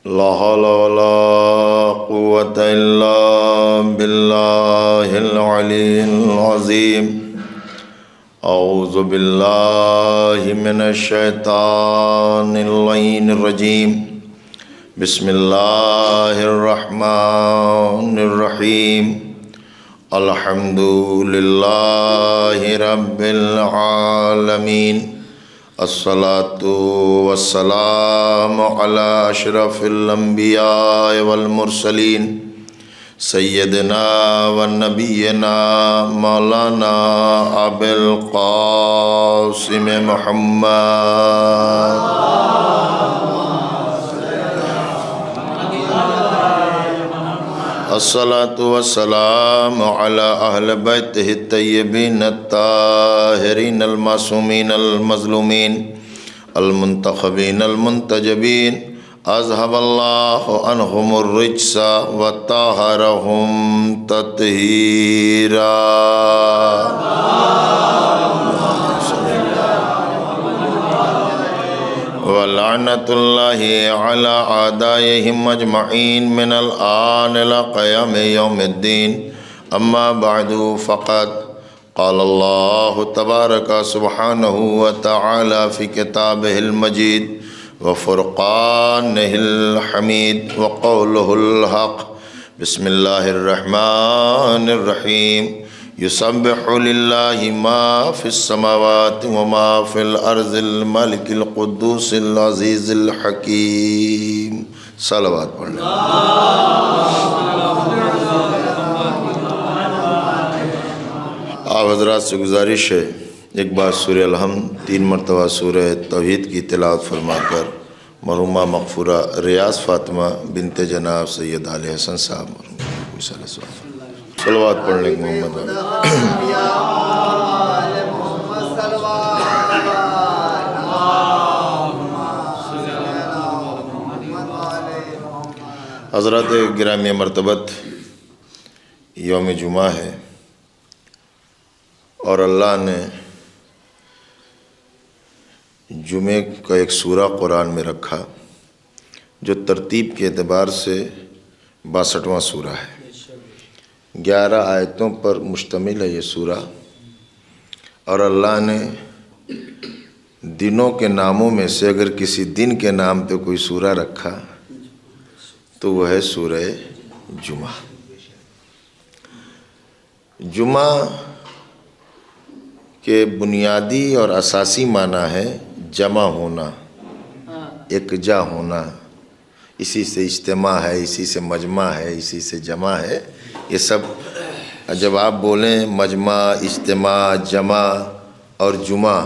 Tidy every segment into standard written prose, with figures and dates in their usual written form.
لا حول ولا قوة إلا بالله العلي العظيم أعوذ بالله من الشيطان اللعين الرجيم بسم الله الرحمن الرحيم الحمد لله رب العالمين الصلاة والسلام على أشرف الأنبياء والمرسلين سيدنا ونبينا مولانا أبي القاسم محمد الصلاة والسلام على أهل بيته الطيبين الطاهرين المعصومين المظلومين المنتخبين المنتجبين أذهب الله عنهم الرجس وطهرهم تطهيرا ولعنة الله على أعدائهم أجمعين من الآن إلى قيام يوم الدين أما بعد فقد قال الله تبارك سبحانه وتعالى في كتابه المجيد وفرقانه الحميد وقوله الحق بسم الله الرحمن الرحيم يسبح لله ما في السماوات وما في الأرض الملك القدوس العزيز الحكيم صلوات پڑھنا آپ حضرات سے گزارش ہے ایک بار سورہ الحمد 3 مرتبہ سورہ توحید کی تلاوت فرما کر مرحومہ مغفورہ ریاض فاطمہ بنت جناب سید علی حسن صاحب مرحوم صلوات پڑھنے کے محمد حضرات گرامی مرتبت یوم جمعہ ہے اور اللہ نے جمعے کا ایک سورہ قرآن میں رکھا جو ترتیب کے اعتبار سے 62واں سورہ ہے 11 آیتوں پر مشتمل ہے یہ سورہ اور اللہ نے دنوں کے ناموں میں سے اگر کسی دن کے نام پہ کوئی سورہ رکھا تو وہ ہے سورہ جمعہ جمعہ کے بنیادی اور اساسی معنی ہے جمع ہونا یکجا ہونا اسی سے اجتماع ہے اسی سے مجمع ہے اسی سے جمع ہے یہ سب جب آپ بولیں مجمع اجتماع جمع اور جمعہ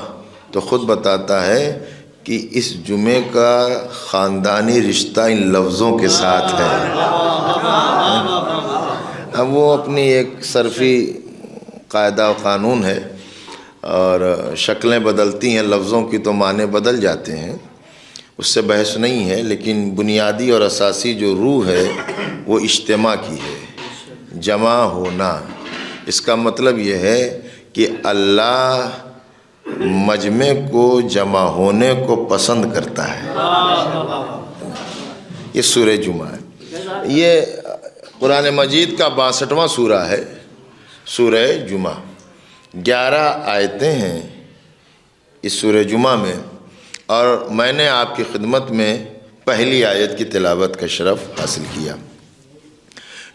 تو خود بتاتا ہے کہ اس جمعے کا خاندانی رشتہ ان لفظوں کے ساتھ ہے اب وہ اپنی ایک صرفی قاعدہ و قانون ہے اور شکلیں بدلتی ہیں لفظوں کی تو معنی بدل جاتے ہیں اس سے بحث نہیں ہے لیکن بنیادی اور اساسی جو روح ہے وہ اجتماع کی ہے جمع ہونا اس کا مطلب یہ ہے کہ اللہ مجمع کو جمع ہونے کو پسند کرتا ہے یہ سورہ جمعہ ہے یہ قرآن مجید کا 62واں سورہ ہے سورہ جمعہ 11 آیتیں ہیں اس سورہ جمعہ میں اور میں نے آپ کی خدمت میں پہلی آیت کی تلاوت کا شرف حاصل کیا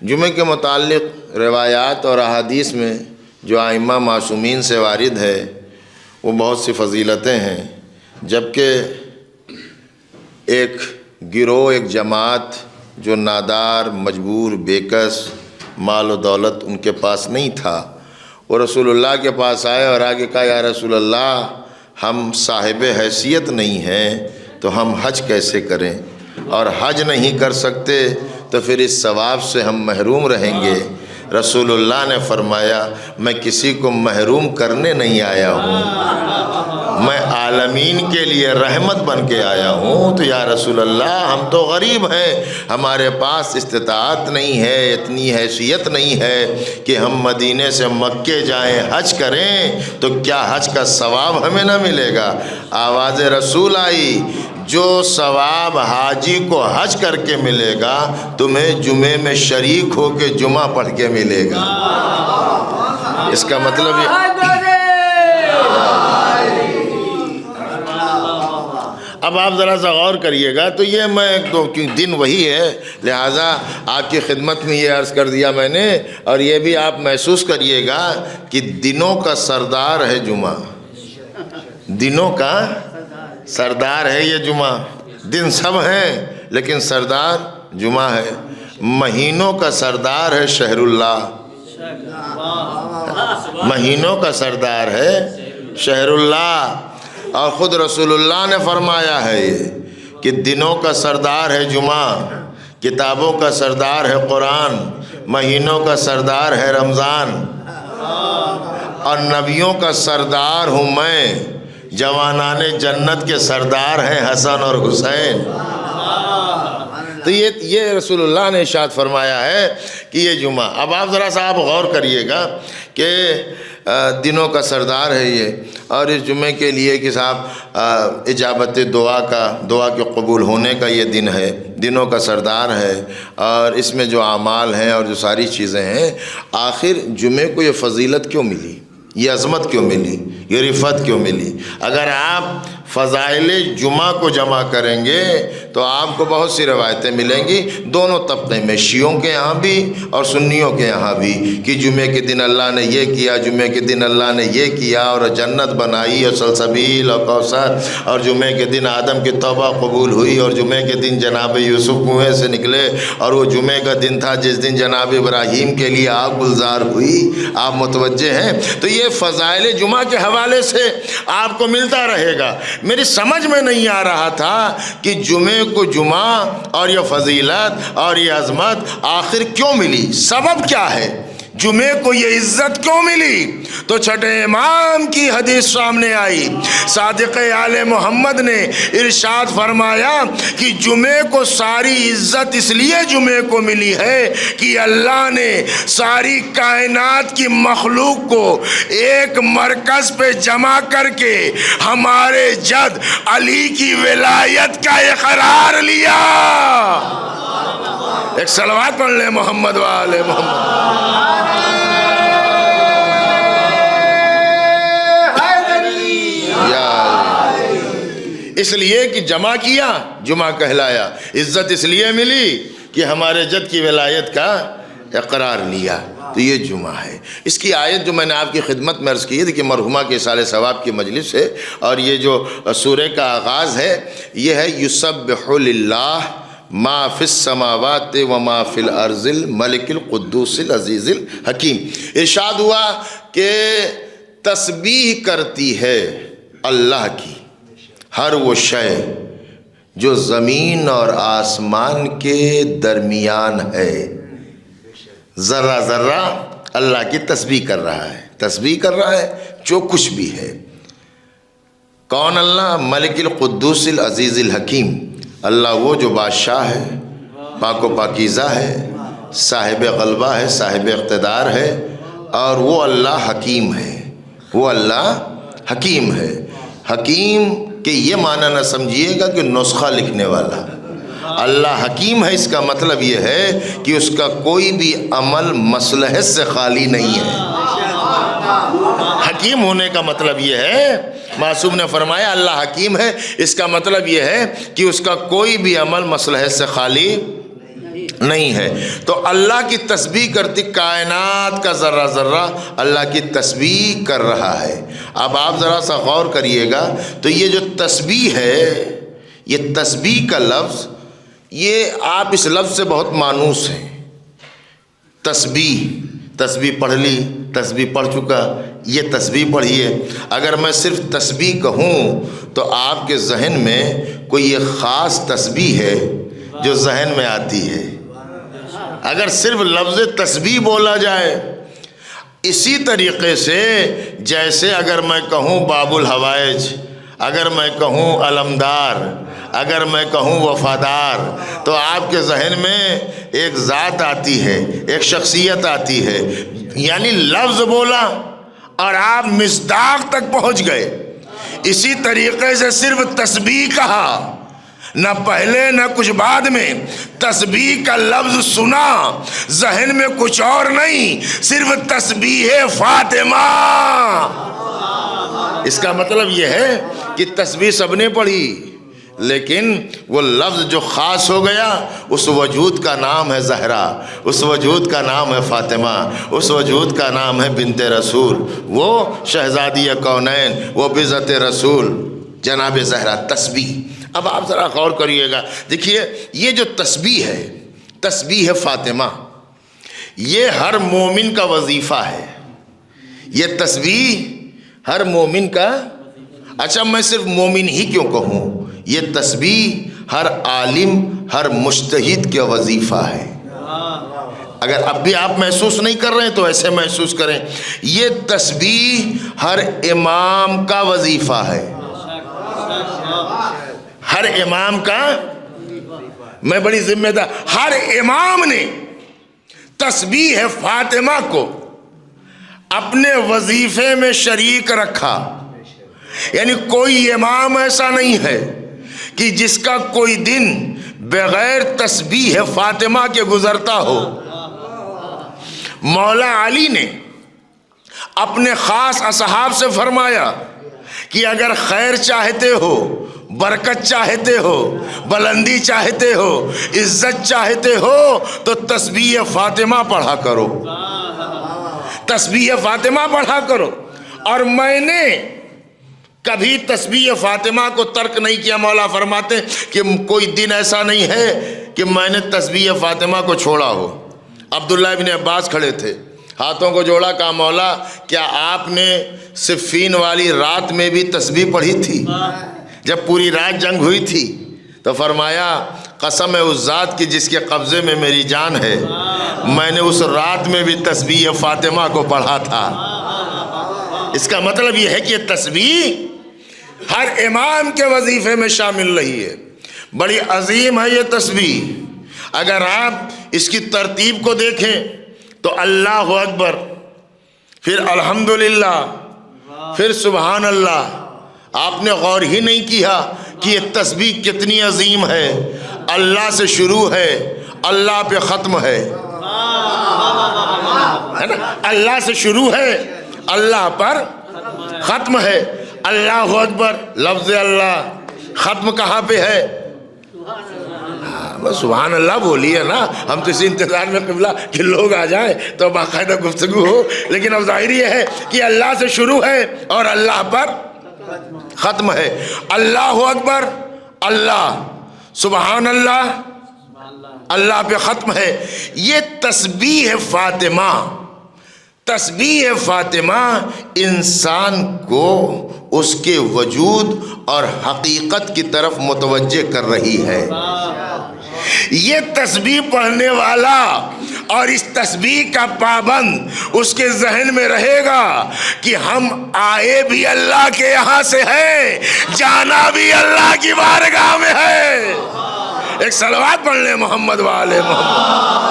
جمعے کے متعلق روایات اور احادیث میں جو ائمہ معصومین سے وارد ہے وہ بہت سی فضیلتیں ہیں جبکہ ایک گروہ ایک جماعت جو نادار مجبور بےکس مال و دولت ان کے پاس نہیں تھا وہ رسول اللہ کے پاس آئے اور آگے کہا یا رسول اللہ ہم صاحب حیثیت نہیں ہیں تو ہم حج کیسے کریں اور حج نہیں کر سکتے تو پھر اس ثواب سے ہم محروم رہیں گے رسول اللہ نے فرمایا میں کسی کو محروم کرنے نہیں آیا ہوں میں عالمین کے لیے رحمت بن کے آیا ہوں تو یا رسول اللہ ہم تو غریب ہیں ہمارے پاس استطاعت نہیں ہے اتنی حیثیت نہیں ہے کہ ہم مدینے سے مکے جائیں حج کریں تو کیا حج کا ثواب ہمیں نہ ملے گا آواز رسول آئی جو ثواب حاجی کو حج کر کے ملے گا تمہیں جمعے میں شریک ہو کے جمعہ پڑھ کے ملے گا۔ اس کا مطلب یہ، اب آپ ذرا سا غور کریے گا تو یہ میں تو دن وہی ہے، لہٰذا آپ کی خدمت میں یہ عرض کر دیا میں نے، اور یہ بھی آپ محسوس کریے گا کہ دنوں کا سردار ہے جمعہ، دنوں کا سردار ہے یہ جمعہ۔ دن سب ہیں لیکن سردار جمعہ ہے۔ مہینوں کا سردار ہے شہر اللہ، مہینوں کا سردار ہے شہر اللہ، اور خود رسول اللہ نے فرمایا ہے یہ کہ دنوں کا سردار ہے جمعہ، کتابوں کا سردار ہے قرآن، مہینوں کا سردار ہے رمضان، اور نبیوں کا سردار ہوں میں، جوانان جنت کے سردار ہیں حسن اور حسین۔ تو یہ رسول اللہ نے ارشاد فرمایا ہے کہ یہ جمعہ۔ اب آپ ذرا سا آپ غور کریے گا کہ دنوں کا سردار ہے یہ، اور اس جمعے کے لیے کہ صاحب اجابت دعا کے قبول ہونے کا یہ دن ہے، دنوں کا سردار ہے، اور اس میں جو اعمال ہیں اور جو ساری چیزیں ہیں، آخر جمعے کو یہ فضیلت کیوں ملی، یہ عظمت کیوں ملی، یہ رفعت کیوں ملی؟ اگر آپ فضائل جمعہ کو جمع کریں گے تو آپ کو بہت سی روایتیں ملیں گی، دونوں طبقے میں، شیعوں کے یہاں بھی اور سنیوں کے یہاں بھی، کہ جمعے کے دن اللہ نے یہ کیا، جمعے کے دن اللہ نے یہ کیا، اور جنت بنائی اور سلسبیل اور کوثر، اور جمعے کے دن آدم کی توبہ قبول ہوئی، اور جمعے کے دن جناب یوسف کنویں سے نکلے، اور وہ جمعے کا دن تھا جس دن جناب ابراہیم کے لیے آگ گلزار ہوئی۔ آپ متوجہ ہیں؟ تو یہ فضائل جمعہ کے حوالے سے آپ کو ملتا رہے گا۔ میری سمجھ میں نہیں آ رہا تھا کہ جمعے کو جمعہ اور یہ فضیلت اور یہ عظمت آخر کیوں ملی، سبب کیا ہے، جمعے کو یہ عزت کیوں ملی؟ تو چھٹے امام کی حدیث سامنے آئی، صادق آل محمد نے ارشاد فرمایا کہ جمعے کو ساری عزت اس لیے جمعے کو ملی ہے کہ اللہ نے ساری کائنات کی مخلوق کو ایک مرکز پہ جمع کر کے ہمارے جد علی کی ولایت کا اقرار لیا۔ ایک صلوات پڑھ لیں محمد وآل محمد۔ اس لیے کہ جمع کیا، جمعہ کہلایا، عزت اس لیے ملی کہ ہمارے جد کی ولایت کا اقرار لیا، تو یہ جمعہ ہے۔ اس کی آیت جو میں نے آپ کی خدمت میں عرض کی ہے، دیکھیے مرحومہ کے اصالِ ثواب کی مجلس ہے، اور یہ جو سورہ کا آغاز ہے یہ ہے یسبح للہ ما فی السماوات و ما فی الارض الملک القدوس العزیز الحکیم۔ ارشاد ہوا کہ تسبیح کرتی ہے اللہ کی ہر وہ شے جو زمین اور آسمان کے درمیان ہے، ذرہ ذرہ اللہ کی تسبیح کر رہا ہے، تسبیح کر رہا ہے جو کچھ بھی ہے۔ کون اللہ؟ ملک القدوس العزیز الحکیم، اللہ وہ جو بادشاہ ہے، پاک و پاکیزہ ہے، صاحب غلبہ ہے، صاحب اقتدار ہے، اور وہ اللہ حکیم ہے، وہ اللہ حکیم ہے۔ حکیم کہ یہ معنی نہ سمجھیے گا کہ نسخہ لکھنے والا، اللہ حکیم ہے اس کا مطلب یہ ہے کہ اس کا کوئی بھی عمل مصلحت سے خالی نہیں ہے۔ حکیم ہونے کا مطلب یہ ہے، معصوم نے فرمایا اللہ حکیم ہے، اس کا مطلب یہ ہے کہ اس کا کوئی بھی عمل مصلحت سے خالی نہیں ہے۔ تو اللہ کی تسبیح کرتی کائنات کا ذرہ ذرہ اللہ کی تسبیح کر رہا ہے۔ اب آپ ذرا سا غور کریے گا تو یہ جو تسبیح ہے، یہ تسبیح کا لفظ، یہ آپ اس لفظ سے بہت مانوس ہیں۔ تسبیح پڑھ لی، تسبیح پڑھ چکا، یہ تسبیح پڑھیے۔ اگر میں صرف تسبیح کہوں تو آپ کے ذہن میں کوئی یہ خاص تسبیح ہے جو ذہن میں آتی ہے۔ اگر صرف لفظ تسبیح بولا جائے، اسی طریقے سے جیسے اگر میں کہوں باب الحوائج، اگر میں کہوں علمدار، اگر میں کہوں وفادار، تو آپ کے ذہن میں ایک ذات آتی ہے، ایک شخصیت آتی ہے، یعنی لفظ بولا اور آپ مصداق تک پہنچ گئے۔ اسی طریقے سے صرف تسبیح کہا نہ پہلے نہ کچھ بعد میں، تسبیح کا لفظ سنا ذہن میں کچھ اور نہیں، صرف تسبیح فاطمہ۔ اس کا مطلب یہ ہے کہ تسبیح سب نے پڑھی، لیکن وہ لفظ جو خاص ہو گیا، اس وجود کا نام ہے زہرا، اس وجود کا نام ہے فاطمہ، اس وجود کا نام ہے بنت رسول، وہ شہزادی کونین، وہ بذات رسول جناب زہرا۔ تسبیح، اب آپ ذرا غور کریے گا، دیکھیے یہ جو تسبیح ہے، تسبیح فاطمہ، یہ ہر مومن کا وظیفہ ہے۔ یہ تسبیح ہر مومن کا، اچھا میں صرف مومن ہی کیوں کہوں، یہ تسبیح ہر عالم، ہر مجتہد کا وظیفہ ہے۔ اگر اب بھی آپ محسوس نہیں کر رہے ہیں تو ایسے محسوس کریں، یہ تسبیح ہر امام کا وظیفہ ہے، ہر امام کا۔ میں بڑی ذمہ دار، ہر امام نے تسبیح فاطمہ کو اپنے وظیفے میں شریک رکھا، یعنی کوئی امام ایسا نہیں ہے کہ جس کا کوئی دن بغیر تسبیح فاطمہ کے گزرتا ہو۔ مولا علی نے اپنے خاص اصحاب سے فرمایا کہ اگر خیر چاہتے ہو، برکت چاہتے ہو، بلندی چاہتے ہو، عزت چاہتے ہو تو تسبیح فاطمہ پڑھا کرو، تسبیح فاطمہ پڑھا کرو۔ اور میں نے کبھی تسبیح فاطمہ کو ترک نہیں کیا۔ مولا فرماتے کہ کوئی دن ایسا نہیں ہے کہ میں نے تسبیح فاطمہ کو چھوڑا ہو۔ عبداللہ ابن عباس کھڑے تھے، ہاتھوں کو جوڑا، کہا مولا کیا آپ نے صفین والی رات میں بھی تسبیح پڑھی تھی جب پوری رات جنگ ہوئی تھی؟ تو فرمایا قسم ہے اس ذات کی جس کے قبضے میں میری جان ہے، میں نے اس رات میں بھی تسبیح فاطمہ کو پڑھا تھا۔ اس کا مطلب یہ ہے کہ یہ تسبیح ہر امام کے وظیفے میں شامل رہی ہے، بڑی عظیم ہے یہ تسبیح۔ اگر آپ اس کی ترتیب کو دیکھیں تو اللہ اکبر، پھر الحمدللہ، پھر سبحان اللہ۔ آپ نے غور ہی نہیں کیا کہ یہ تسبیح کتنی عظیم ہے، اللہ سے شروع ہے، اللہ پہ ختم ہے نا؟ اللہ سے شروع ہے، اللہ پر ختم ہے۔ اللہ اکبر، لفظ اللہ ختم کہاں پہ ہے؟ بس سبحان اللہ بولیے نا، ہم تو اسی انتظار میں قبلہ کہ لوگ آ جائیں تو باقاعدہ گفتگو ہو، لیکن اب ظاہر یہ ہے کہ اللہ سے شروع ہے اور اللہ پر ختم ہے۔ اللہ اکبر، اللہ، سبحان اللہ، اللہ پہ ختم ہے۔ یہ تسبیح فاطمہ، تسبیح فاطمہ انسان کو اس کے وجود اور حقیقت کی طرف متوجہ کر رہی ہے۔ یہ تسبیح پڑھنے والا اور اس تسبیح کا پابند، اس کے ذہن میں رہے گا کہ ہم آئے بھی اللہ کے یہاں سے ہیں، جانا بھی اللہ کی بارگاہ میں ہے۔ ایک صلوات پڑھ لیں محمد والے محمد۔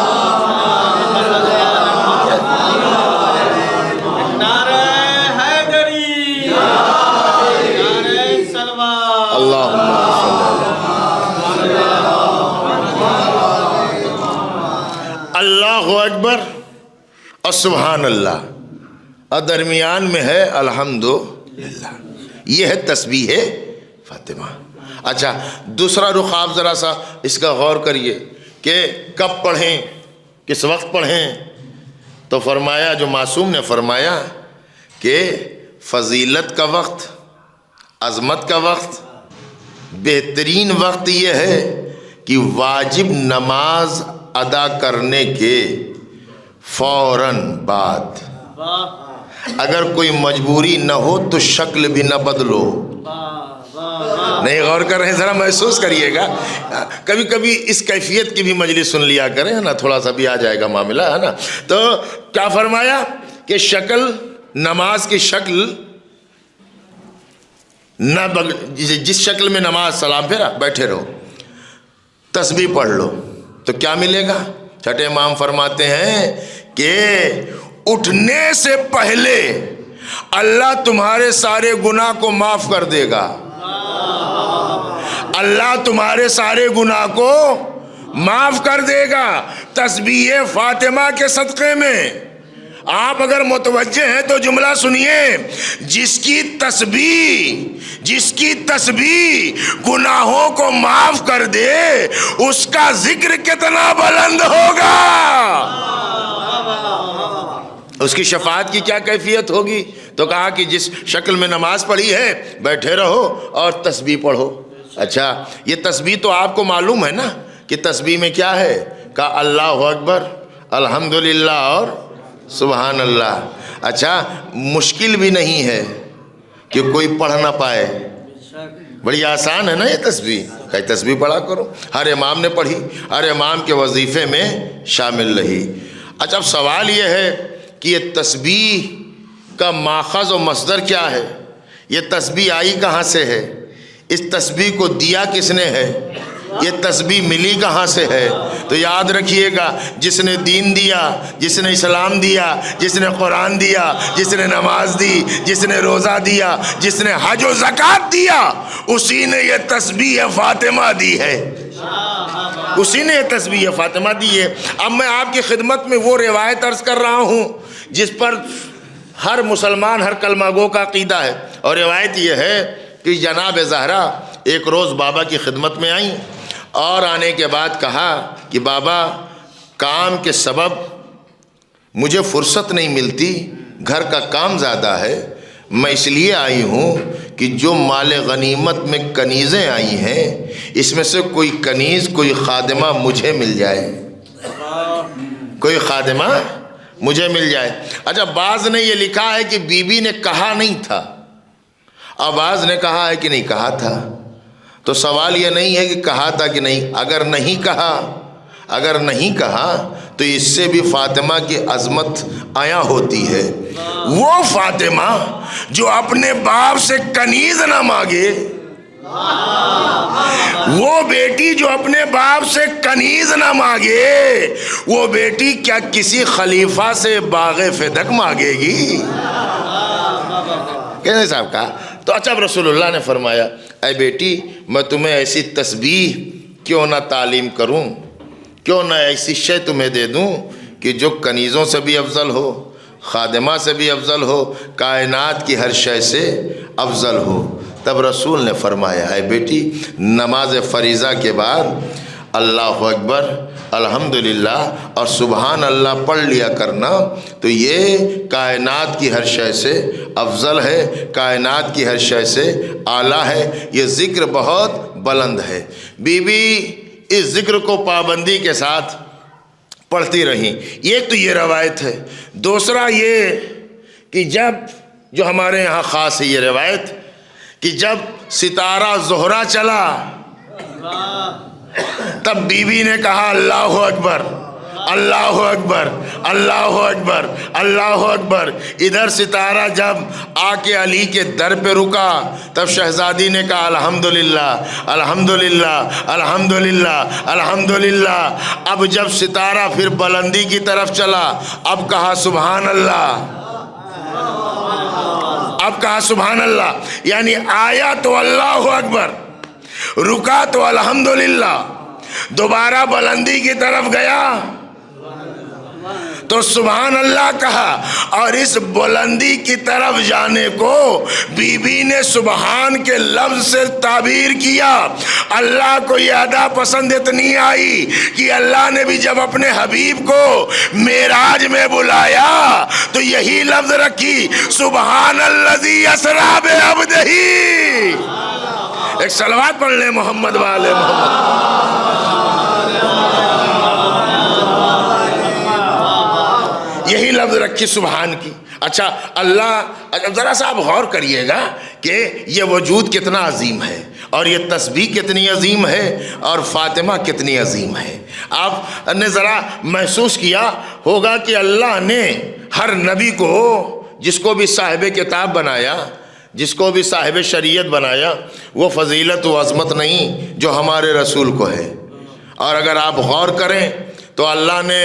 اللہ اکبر اور سبحان اللہ، اور درمیان میں ہے الحمدللہ۔ یہ ہے تسبیح فاطمہ۔ اچھا دوسرا رخ آپ ذرا سا اس کا غور کریے کہ کب پڑھیں، کس وقت پڑھیں؟ تو فرمایا، جو معصوم نے فرمایا کہ فضیلت کا وقت، عظمت کا وقت، بہترین وقت یہ ہے کہ واجب نماز ادا کرنے کے فوراً بعد، اگر کوئی مجبوری نہ ہو تو شکل بھی نہ بدلو۔ نہیں غور کر رہے ہیں؟ ذرا محسوس کریے گا، کبھی کبھی اس کیفیت کی بھی مجلس سن لیا کریں نا، تھوڑا سا بھی آ جائے گا معاملہ ہے نا۔ تو کیا فرمایا کہ شکل، نماز کی شکل نہ جس شکل میں نماز سلام پھیرا بیٹھے رہو، تسبیح پڑھ لو تو کیا ملے گا؟ چھٹے امام فرماتے ہیں کہ اٹھنے سے پہلے اللہ تمہارے سارے گناہ کو معاف کر دے گا، اللہ تمہارے سارے گناہ کو معاف کر دے گا تسبیح فاطمہ کے صدقے میں۔ آپ اگر متوجہ ہیں تو جملہ سنیے، جس کی تسبیح گناہوں کو معاف کر دے اس کا ذکر کتنا بلند ہوگا، اس کی شفاعت کی کیا کیفیت ہوگی۔ تو کہا کہ جس شکل میں نماز پڑھی ہے بیٹھے رہو اور تسبیح پڑھو۔ اچھا یہ تسبیح تو آپ کو معلوم ہے نا کہ تسبیح میں کیا ہے، کہا اللہ اکبر، الحمدللہ اور سبحان اللہ۔ اچھا مشکل بھی نہیں ہے کہ کوئی پڑھ نہ پائے، بڑی آسان ہے نا یہ تسبیح، کئی تسبیح پڑھا کرو، ہر امام نے پڑھی، ہر امام کے وظیفے میں شامل رہی۔ اچھا اب سوال یہ ہے کہ یہ تسبیح کا ماخذ و مصدر کیا ہے، یہ تسبیح آئی کہاں سے ہے، اس تسبیح کو دیا کس نے ہے، یہ تسبیح ملی کہاں سے ہے۔ تو یاد رکھیے گا جس نے دین دیا، جس نے اسلام دیا، جس نے قرآن دیا، جس نے نماز دی، جس نے روزہ دیا، جس نے حج و زکوٰۃ دیا، اسی نے یہ تسبیح فاطمہ دی ہے، اسی نے یہ تسبیح فاطمہ دی ہے۔ اب میں آپ کی خدمت میں وہ روایت عرض کر رہا ہوں جس پر ہر مسلمان ہر کلمہ گو کا عقیدہ ہے، اور روایت یہ ہے کہ جناب زہرا ایک روز بابا کی خدمت میں آئیں اور آنے کے بعد کہا کہ بابا کام کے سبب مجھے فرصت نہیں ملتی، گھر کا کام زیادہ ہے، میں اس لیے آئی ہوں کہ جو مال غنیمت میں کنیزیں آئی ہیں اس میں سے کوئی کنیز، کوئی خادمہ مجھے مل جائے، کوئی خادمہ مجھے مل جائے۔ اچھا بعض نے یہ لکھا ہے کہ بی بی نے کہا نہیں تھا، اور بعض نے کہا ہے کہ نہیں کہا تھا۔ تو سوال یہ نہیں ہے کہ کہا تھا کہ نہیں، اگر نہیں کہا تو اس سے بھی فاطمہ کی عظمت آیا ہوتی ہے۔ وہ فاطمہ جو اپنے باپ سے کنیز نہ مانگے، وہ بیٹی جو اپنے باپ سے کنیز نہ مانگے، وہ بیٹی کیا کسی خلیفہ سے باغ فدق مانگے گی؟ کہنے صاحب کہا تو اچھا رسول اللہ نے فرمایا اے بیٹی میں تمہیں ایسی تسبیح کیوں نہ تعلیم کروں، کیوں نہ ایسی شے تمہیں دے دوں کہ جو کنیزوں سے بھی افضل ہو، خادمہ سے بھی افضل ہو، کائنات کی ہر شے سے افضل ہو۔ تب رسول نے فرمایا اے بیٹی نماز فریضہ کے بعد اللہ اکبر، الحمدللہ اور سبحان اللہ پڑھ لیا کرنا، تو یہ کائنات کی ہر شے سے افضل ہے، کائنات کی ہر شے سے اعلیٰ ہے، یہ ذکر بہت بلند ہے۔ بی بی اس ذکر کو پابندی کے ساتھ پڑھتی رہیں۔ ایک تو یہ روایت ہے، دوسرا یہ کہ جب جو ہمارے یہاں خاص ہے یہ روایت کہ جب ستارہ زہرہ چلا تب بی بی نے کہا اللہ اکبر، اللہ اکبر، اللہ اکبر، اللہ اکبر۔ ادھر ستارہ جب آ کے علی کے در پہ رکا تب شہزادی نے کہا الحمدللہ، الحمدللہ، الحمدللہ، الحمدللہ۔ اب جب ستارہ پھر بلندی کی طرف چلا اب کہا سبحان اللہ، اب کہا سبحان اللہ، یعنی آیا تو اللہ اکبر، رکا تو الحمدللہ، دوبارہ بلندی کی طرف گیا تو سبحان اللہ کہا، اور اس بلندی کی طرف جانے کو بی بی نے سبحان کے لفظ سے تعبیر کیا۔ اللہ کو یہ ادا پسند اتنی آئی کہ اللہ نے بھی جب اپنے حبیب کو معراج میں بلایا تو یہی لفظ رکھی سبحان الذی اسری بعبدہ۔ ایک صلوات پڑھ لیں محمد والے محمد۔ یہی لفظ رکھی سبحان کی۔ اچھا اللہ ذرا سا آپ غور کریے گا کہ یہ وجود کتنا عظیم ہے اور یہ تسبیح کتنی عظیم ہے اور فاطمہ کتنی عظیم ہے۔ آپ نے ذرا محسوس کیا ہوگا کہ اللہ نے ہر نبی کو، جس کو بھی صاحب کتاب بنایا، جس کو بھی صاحب شریعت بنایا، وہ فضیلت و عظمت نہیں جو ہمارے رسول کو ہے۔ اور اگر آپ غور کریں تو اللہ نے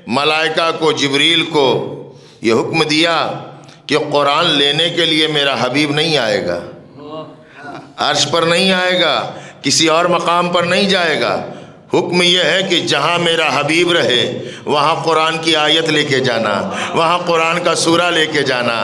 ملائکہ کو، جبریل کو یہ حکم دیا کہ قرآن لینے کے لیے میرا حبیب نہیں آئے گا، عرش پر نہیں آئے گا، کسی اور مقام پر نہیں جائے گا۔ حکم یہ ہے کہ جہاں میرا حبیب رہے وہاں قرآن کی آیت لے کے جانا، وہاں قرآن کا سورہ لے کے جانا۔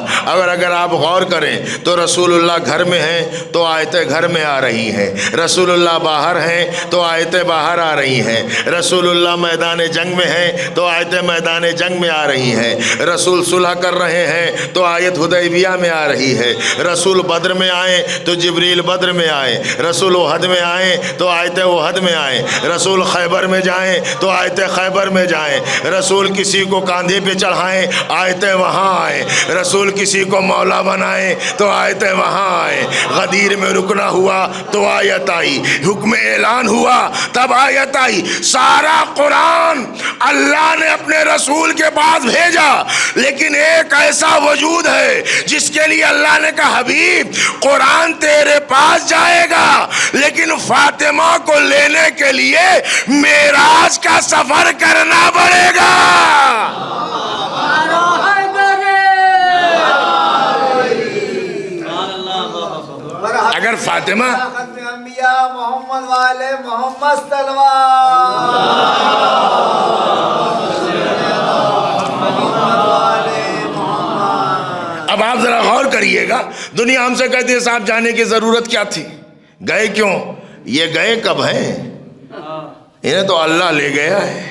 اگر آپ غور کریں تو رسول اللہ گھر میں ہیں تو آیتیں گھر میں آ رہی ہیں، رسول اللہ باہر ہیں تو آیتیں باہر آ رہی ہیں، رسول اللہ میدان جنگ میں ہیں تو آیتیں میدان جنگ میں آ رہی ہیں، رسول صلح کر رہے ہیں تو آیت حدیبیہ میں آ رہی ہے، رسول بدر میں آئیں تو جبریل بدر میں آئے، رسول احد میں آئیں تو آیتیں احد میں آئیں، رسول خیبر میں جائیں تو آیتیں خیبر میں جائیں، رسول کسی کو کاندھے پہ چڑھائیں آیتیں وہاں آئیں، رسول کسی کو مولا بنائیں تو آیتیں وہاں آئیں، غدیر میں رکنا ہوا تو آیت آئی، حکم اعلان ہوا تب آیت آئی۔ سارا قرآن اللہ نے اپنے رسول کے پاس بھیجا، لیکن ایک ایسا وجود ہے جس کے لیے اللہ نے کہا حبیب قرآن تیرے پاس جائے گا، لیکن فاطمہ کو لینے کے لیے معراج کا سفر کرنا پڑے گا۔ اگر فاطمہ محمد والے محمد اب آپ ذرا غور کریے گا، دنیا ہم سے کہتی ہے صاحب جانے کی ضرورت کیا تھی، گئے کیوں؟ یہ گئے کب ہیں؟ انہیں تو اللہ لے گیا ہے۔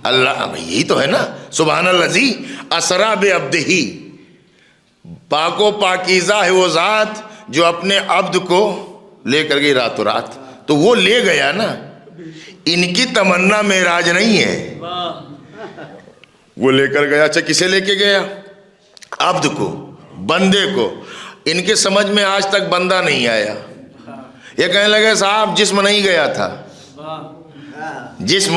اللہ یہی تو ہے نا، سبحان الذی اسریٰ بعبدہ، پاک و پاکیزہ ہے وہ ذات جو اپنے عبد کو لے کر گئی راتوں رات، تو وہ لے گیا نا۔ ان کی تمنا معراج نہیں ہے، وہ لے کر گیا۔ اچھا کسے لے کے گیا؟ عبد کو، بندے کو۔ ان کے سمجھ میں آج تک بندہ نہیں آیا، یہ کہنے لگے صاحب جسم نہیں گیا تھا، جسم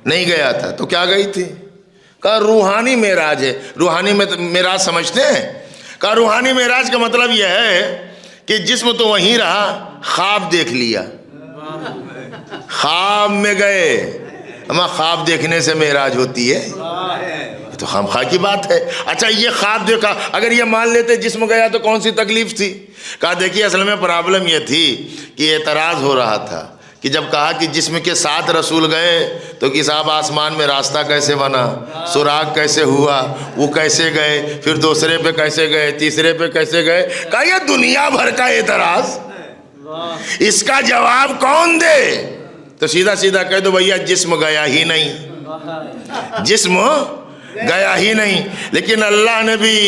نہیں گیا تھا تو کیا گئی تھی؟ کہا روحانی معراج ہے۔ روحانی معراج سمجھتے ہیں؟ کہا روحانی معراج کا مطلب یہ ہے کہ جسم تو وہیں رہا، خواب دیکھ لیا، خواب میں گئے۔ اما خواب دیکھنے سے معراج ہوتی ہے؟ یہ تو خامخواہ کی بات ہے۔ اچھا یہ خواب دیکھا، اگر یہ مان لیتے جسم گیا تو کون سی تکلیف تھی؟ کہا دیکھیے اصل میں پرابلم یہ تھی کہ اعتراض ہو رہا تھا کہ جب کہا کہ جسم کے ساتھ رسول گئے تو کہ صاحب آسمان میں راستہ کیسے بنا، سراغ کیسے ہوا، وہ کیسے گئے، پھر دوسرے پہ کیسے گئے، تیسرے پہ کیسے گئے؟ کہا یہ دنیا بھر کا اعتراض، اس کا جواب کون دے؟ تو سیدھا سیدھا کہہ دو بھیا جسم گیا ہی نہیں، جسم گیا ہی نہیں۔ لیکن اللہ نے بھی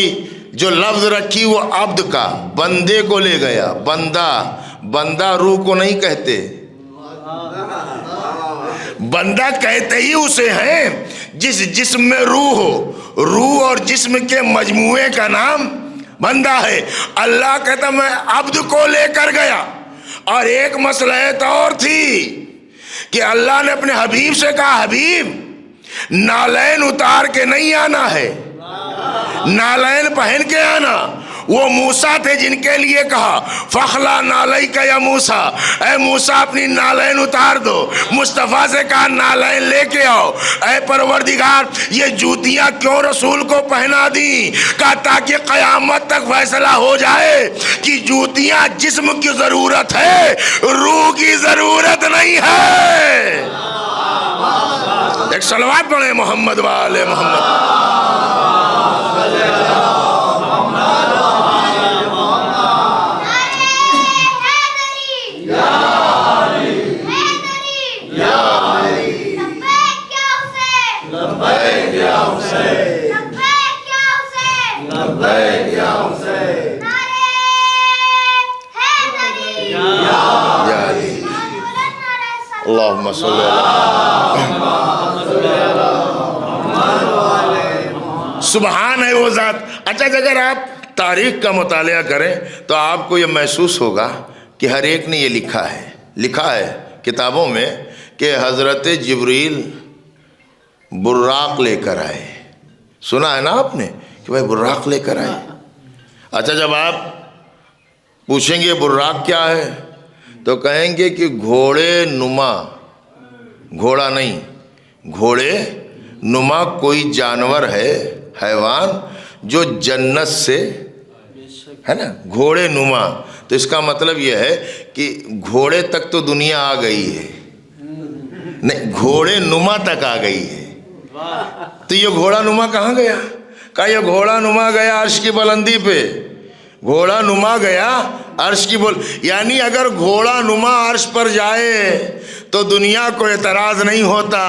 جو لفظ رکھی وہ عبد کا، بندے کو لے گیا۔ بندہ روح کو نہیں کہتے، بندہ کہتے ہی اسے ہیں جس جسم میں روح ہو، روح اور جسم کے مجموعے کا نام بندہ ہے۔ اللہ کہتا میں عبد کو لے کر گیا۔ اور ایک مسئلہ تو اور تھی کہ اللہ نے اپنے حبیب سے کہا حبیب نالین اتار کے نہیں آنا ہے، نالین پہن کے آنا۔ وہ موسیٰ تھے جن کے لیے کہا فخلا نالیک یا موسیٰ، اے موسیٰ اپنی نالین اتار دو۔ مصطفیٰ سے کہا نالین لے کے آؤ۔ اے پروردگار یہ جوتیاں کیوں رسول کو پہنا دی؟ کہا تاکہ قیامت تک فیصلہ ہو جائے کہ جوتیاں جسم کی ضرورت ہے، روح کی ضرورت نہیں ہے۔ ایک صلوات پڑھیں محمد والے محمد۔ اللہم صلی سبحان ہے وہ ذات۔ اچھا اگر آپ تاریخ کا مطالعہ کریں تو آپ کو یہ محسوس ہوگا کہ ہر ایک نے یہ لکھا ہے کتابوں میں کہ حضرت جبریل براق لے کر آئے۔ سنا ہے نا آپ نے کہ بھائی براق لے کر آئے؟ اچھا جب آپ پوچھیں گے براق کیا ہے تو کہیں گے کہ گھوڑے نما، گھوڑا نہیں، گھوڑے نما کوئی جانور ہے، حیوان جو جنت سے ہے نا، گھوڑے نما۔ تو اس کا مطلب یہ ہے کہ گھوڑے تک تو دنیا آ گئی ہے، نہیں گھوڑے نما تک آ گئی ہے۔ تو یہ گھوڑا نما کہاں گیا؟ کہا یہ گھوڑا نما گیا عرش کی بلندی پہ، گھوڑا نما گیا عرش کی یعنی اگر گھوڑا نما عرش پر جائے تو دنیا کو اعتراض نہیں ہوتا،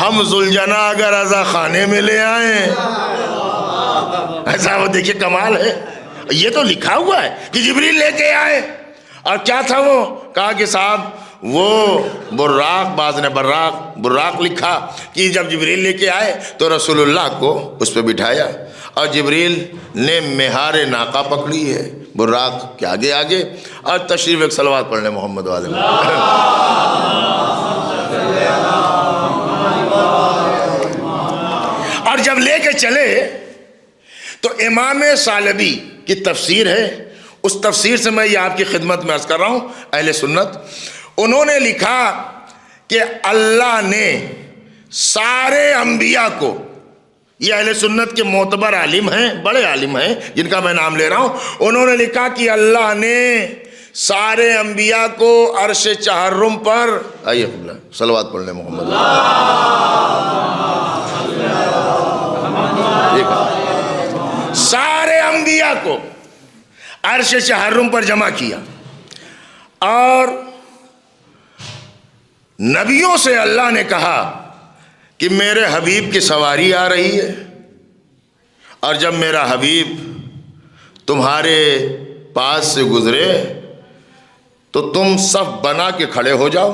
ہم ذوالجناح اگر رضا خانے میں لے آئیں۔ ایسا وہ دیکھیے کمال ہے، یہ تو لکھا ہوا ہے کہ جبریل لے کے آئے۔ اور کیا تھا وہ؟ کہا کہ صاحب وہ براق، بعض نے براق لکھا کہ جب جبریل لے کے آئے تو رسول اللہ کو اس پہ بٹھایا، اور جبریل نے مہار ناقہ پکڑی ہے براق کے آگے آگے، اور تشریف ایک صلوات پڑھنے محمد والے اور جب لے کے چلے تو امام ثعلبی کی تفسیر ہے، اس تفسیر سے میں یہ آپ کی خدمت میں عرض کر رہا ہوں، اہل سنت انہوں نے لکھا کہ اللہ نے سارے انبیاء کو، یہ اہل سنت کے معتبر عالم ہیں، بڑے عالم ہیں جن کا میں نام لے رہا ہوں، انہوں نے لکھا کہ اللہ نے سارے انبیاء کو عرش چہرم پر، آئیے صلوات پڑھنے محمد، سارے انبیاء کو عرش چہرم پر جمع کیا، اور نبیوں سے اللہ نے کہا کہ میرے حبیب کی سواری آ رہی ہے، اور جب میرا حبیب تمہارے پاس سے گزرے تو تم صف بنا کے کھڑے ہو جاؤ۔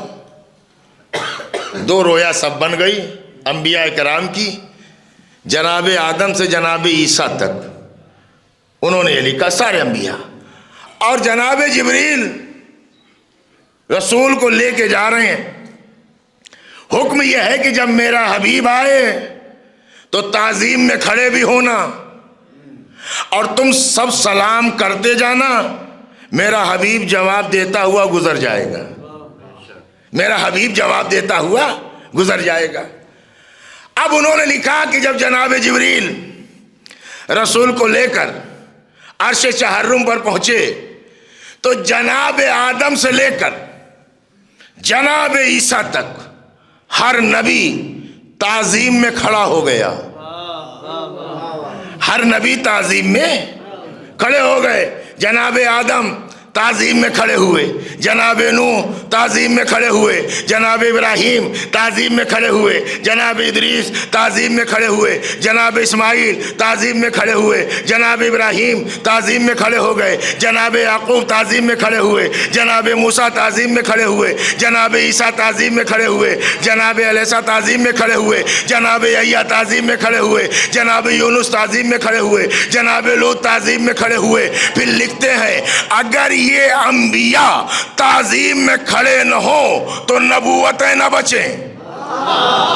دو رویا صف بن گئی انبیاء کرام کی، جناب آدم سے جناب عیسیٰ تک، انہوں نے یہ لکھا سارے انبیاء، اور جناب جبریل رسول کو لے کے جا رہے ہیں۔ حکم یہ ہے کہ جب میرا حبیب آئے تو تعظیم میں کھڑے بھی ہونا، اور تم سب سلام کرتے جانا، میرا حبیب جواب دیتا ہوا گزر جائے گا، میرا حبیب جواب دیتا ہوا گزر جائے گا۔ اب انہوں نے لکھا کہ جب جناب جبریل رسول کو لے کر عرش چہرم پر پہنچے تو جناب آدم سے لے کر جناب عیسیٰ تک ہر نبی تعظیم میں کھڑا ہو گیا، ہر نبی تعظیم میں کھڑے ہو گئے۔ جناب آدم تعظیم میں کھڑے ہوئے، جناب نوح تعظیم میں کھڑے ہوئے، جناب ابراہیم تعظیم میں کھڑے ہوئے، جناب ادریس تعظیم میں کھڑے ہوئے، جناب اسماعیل تعظیم میں کھڑے ہوئے، جناب ابراہیم تعظیم میں کھڑے ہو گئے، جناب یعقوب تعظیم میں کھڑے ہوئے، جناب موسیٰ تعظیم میں کھڑے ہوئے، جناب عیسیٰ تعظیم میں کھڑے ہوئے، جناب علیسیٰ تعظیم میں کھڑے ہوئے، جناب یحییٰ تعظیم میں کھڑے ہوئے، جناب یونس تعظیم میں کھڑے ہوئے، جناب لوط تعظیم میں کھڑے ہوئے۔ پھر لکھتے ہیں اگر یہ انبیاء تعظیم میں کھڑے نہ ہوں تو نبوتیں نہ بچیں۔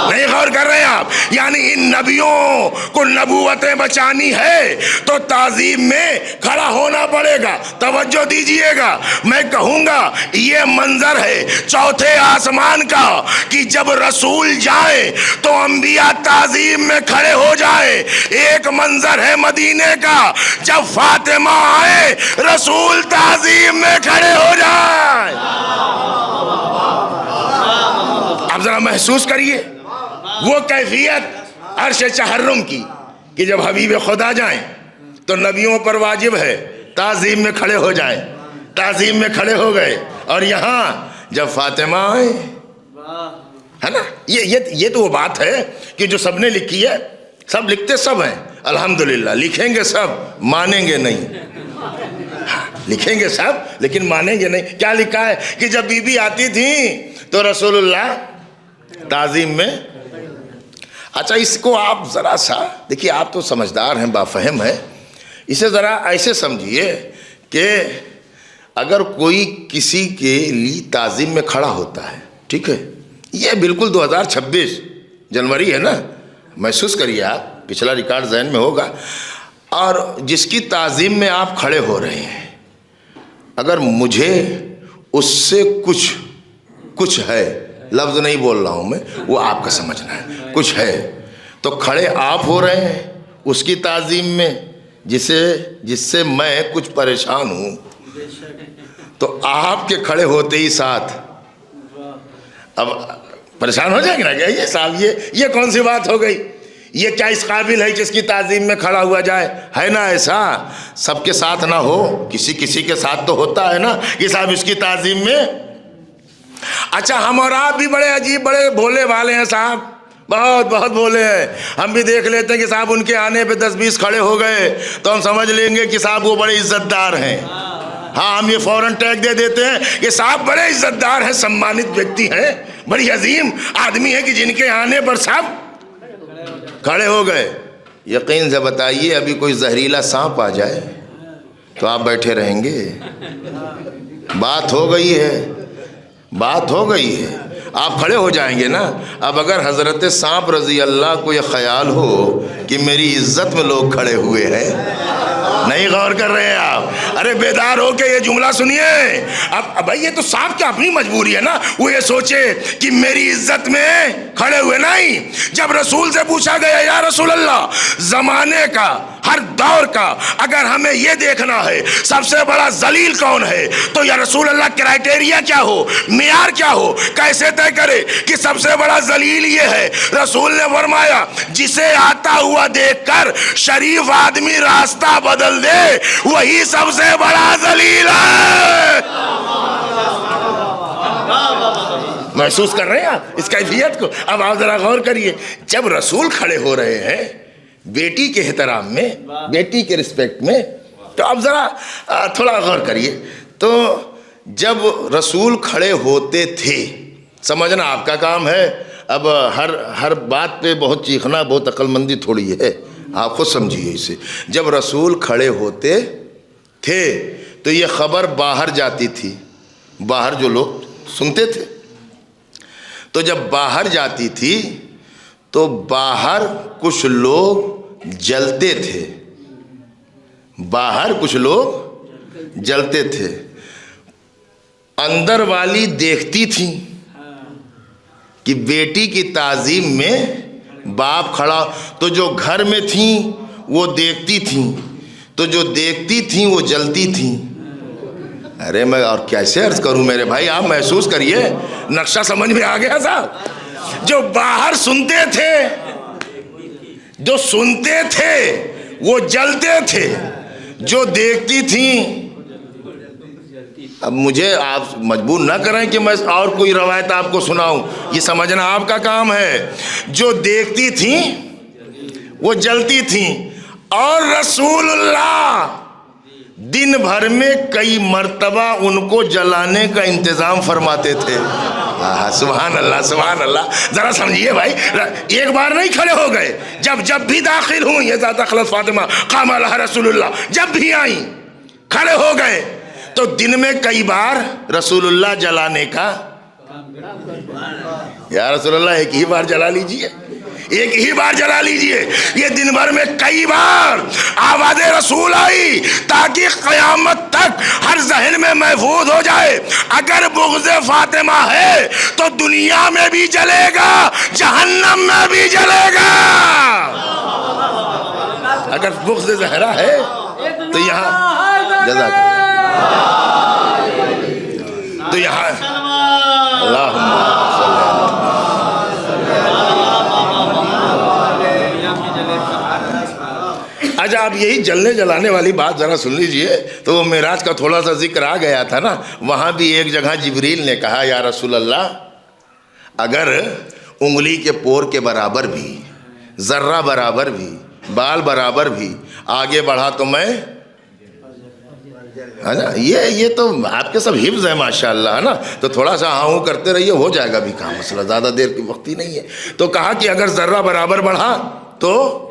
نہیں غور کر رہے ہیں آپ؟ یعنی ان نبیوں کو نبوتیں بچانی ہے تو تعظیم میں کھڑا ہونا پڑے گا۔ توجہ دیجئے گا، میں کہوں گا یہ منظر ہے چوتھے آسمان کا کہ جب رسول جائیں تو انبیاء تعظیم میں کھڑے ہو جائیں۔ ایک منظر ہے مدینے کا، جب فاطمہ آئے رسول تعظیم میں کھڑے ہو جائیں۔ اب ذرا محسوس کریے وہ کیفیت عرش چہرم کی کہ جب حبیب خدا جائیں تو نبیوں پر واجب ہے تعظیم میں کھڑے ہو جائیں، تعظیم میں کھڑے ہو گئے۔ اور یہاں جب فاطمہ آئے، ہے نا، یہ تو وہ بات ہے کہ جو سب نے لکھی ہے، سب لکھتے سب ہیں الحمدللہ، لکھیں گے سب مانیں گے نہیں، لکھیں گے سب لیکن مانیں گے نہیں۔ کیا لکھا ہے کہ جب بی بی آتی تھیں تو رسول اللہ تعظیم میں۔ اچھا اس کو آپ ذرا سا دیکھیے، آپ تو سمجھدار ہیں، بافہم ہیں، اسے ذرا ایسے سمجھیے کہ اگر کوئی کسی کے لیے تعظیم میں کھڑا ہوتا ہے، ٹھیک ہے، یہ بالکل 2026 جنوری ہے نا، محسوس کریے آپ، پچھلا ریکارڈ ذہن میں ہوگا، اور جس کی تعظیم میں آپ کھڑے ہو رہے ہیں، اگر مجھے اس سے کچھ ہے، لفظ نہیں بول رہا ہوں میں، وہ آپ کا سمجھنا ہے، کچھ ہے تو کھڑے آپ ہو رہے ہیں اس کی تعظیم میں جس سے میں کچھ پریشان ہوں، تو آپ کے کھڑے ہوتے ہی ساتھ اب پریشان ہو جائیں گے نا کہ یہ صاحب یہ کون سی بات ہو گئی، یہ کیا اس قابل ہے کہ اس کی تعظیم میں کھڑا ہوا جائے؟ ہے نا ایسا؟ سب کے ساتھ نہ ہو، کسی کے ساتھ تو ہوتا ہے نا کہ صاحب اس کی تعظیم میں۔ اچھا ہم اور آپ بھی بڑے عجیب بڑے بھولے والے ہیں صاحب، بہت بھولے ہیں۔ ہم بھی دیکھ لیتے ہیں کہ صاحب ان کے آنے پہ 10-20 کھڑے ہو گئے تو ہم سمجھ لیں گے کہ صاحب وہ بڑے عزت دار ہیں۔ ہاں ہم یہ فوراً ٹیگ دے دیتے ہیں کہ صاحب بڑے عزت دار ہیں، سمانت ویکتی ہیں، بڑی عظیم آدمی ہے کہ جن کے آنے پر سب کھڑے ہو گئے۔ یقین سے بتائیے ابھی کوئی زہریلا سانپ آ جائے تو آپ بیٹھے رہیں گے؟ بات ہو گئی ہے، آپ کھڑے ہو جائیں گے نا۔ اب اگر حضرت سانپ رضی اللہ کو یہ خیال ہو کہ میری عزت میں لوگ کھڑے ہوئے ہیں، نہیں غور کر رہے ہیں آپ؟ ارے بیدار ہو کے یہ جملہ سنیے۔ اب بھائی یہ تو سانپ کی اپنی مجبوری ہے نا، وہ یہ سوچے کہ میری عزت میں کھڑے ہوئے نہیں۔ جب رسول سے پوچھا گیا یا رسول اللہ زمانے کا ہر دور کا اگر ہمیں یہ دیکھنا ہے سب سے بڑا ذلیل کون ہے تو یا رسول اللہ کرائٹیریا کیا ہو، معیار کیا ہو، کیسے طے کرے کہ سب سے بڑا ذلیل یہ ہے؟ رسول نے فرمایا جسے آتا ہوا دیکھ کر شریف آدمی راستہ بدل دے وہی سب سے بڑا ذلیل ہے۔ محسوس کر رہے ہیں آپ اس کیفیت کو؟ اب آپ ذرا غور کریے، جب رسول کھڑے ہو رہے ہیں بیٹی کے احترام میں، بیٹی کے رسپیکٹ میں، تو اب ذرا تھوڑا غور کریے۔ تو جب رسول کھڑے ہوتے تھے، سمجھنا آپ کا کام ہے، اب ہر بات پہ بہت چیخنا بہت عقل مندی تھوڑی ہے، آپ خود سمجھیے اسے۔ جب رسول کھڑے ہوتے تھے تو یہ خبر باہر جاتی تھی، باہر جو لوگ سنتے تھے، تو جب باہر جاتی تھی تو باہر کچھ لوگ جلتے تھے، باہر کچھ لوگ جلتے تھے، اندر والی دیکھتی تھی کہ بیٹی کی تعظیم میں باپ کھڑا، تو جو گھر میں تھیں وہ دیکھتی تھیں، تو جو دیکھتی تھیں وہ جلتی تھیں۔ ارے میں اور کیسے عرض کروں میرے بھائی، آپ محسوس کریے، نقشہ سمجھ میں آ گیا صاحب؟ جو باہر سنتے تھے، جو سنتے تھے وہ جلتے تھے، جو دیکھتی تھیں۔ اب مجھے آپ مجبور نہ کریں کہ میں اور کوئی روایت آپ کو سناؤں، یہ سمجھنا آپ کا کام ہے۔ جو دیکھتی تھیں وہ جلتی تھیں، اور رسول اللہ دن بھر میں کئی مرتبہ ان کو جلانے کا انتظام فرماتے تھے۔ سبحان اللہ سبحان اللہ، ذرا سمجھیے بھائی، ایک بار نہیں کھڑے ہو گئے، جب بھی داخل ہوں یہ ذات اخلص فاطمہ قام لها رسول اللہ، جب بھی آئیں کھڑے ہو گئے تو دن میں کئی بار رسول اللہ جلانے کا، یا رسول اللہ ایک ہی بار جلا لیجئے، ایک ہی بار جلا لیجئے۔ یہ دن بھر میں کئی بار آواز رسول آئی تاکہ قیامت تک ہر ذہن میں محفوظ ہو جائے، اگر بغض فاطمہ ہے تو دنیا میں بھی جلے گا، جہنم میں بھی جلے گا۔ اگر بغض زہرا ہے تو یہاں جزاک اللہ، تو یہاں اللہم اچھا آپ یہی جلنے جلانے والی بات ذرا سن لیجئے۔ تو معراج کا تھوڑا سا ذکر آ گیا تھا نا، وہاں بھی ایک جگہ جبریل نے کہا یا رسول اللہ اگر انگلی کے پور کے برابر بھی، ذرہ برابر بھی، بال برابر بھی آگے بڑھا تو میں، ہے نا، یہ تو آپ کے سب حفظ ہے ماشاءاللہ، ہے نا، تو تھوڑا سا ہاں کرتے رہیے، ہو جائے گا بھی کام، مسئلہ زیادہ دیر کی وقت ہی نہیں ہے۔ تو کہا کہ اگر ذرہ برابر بڑھا تو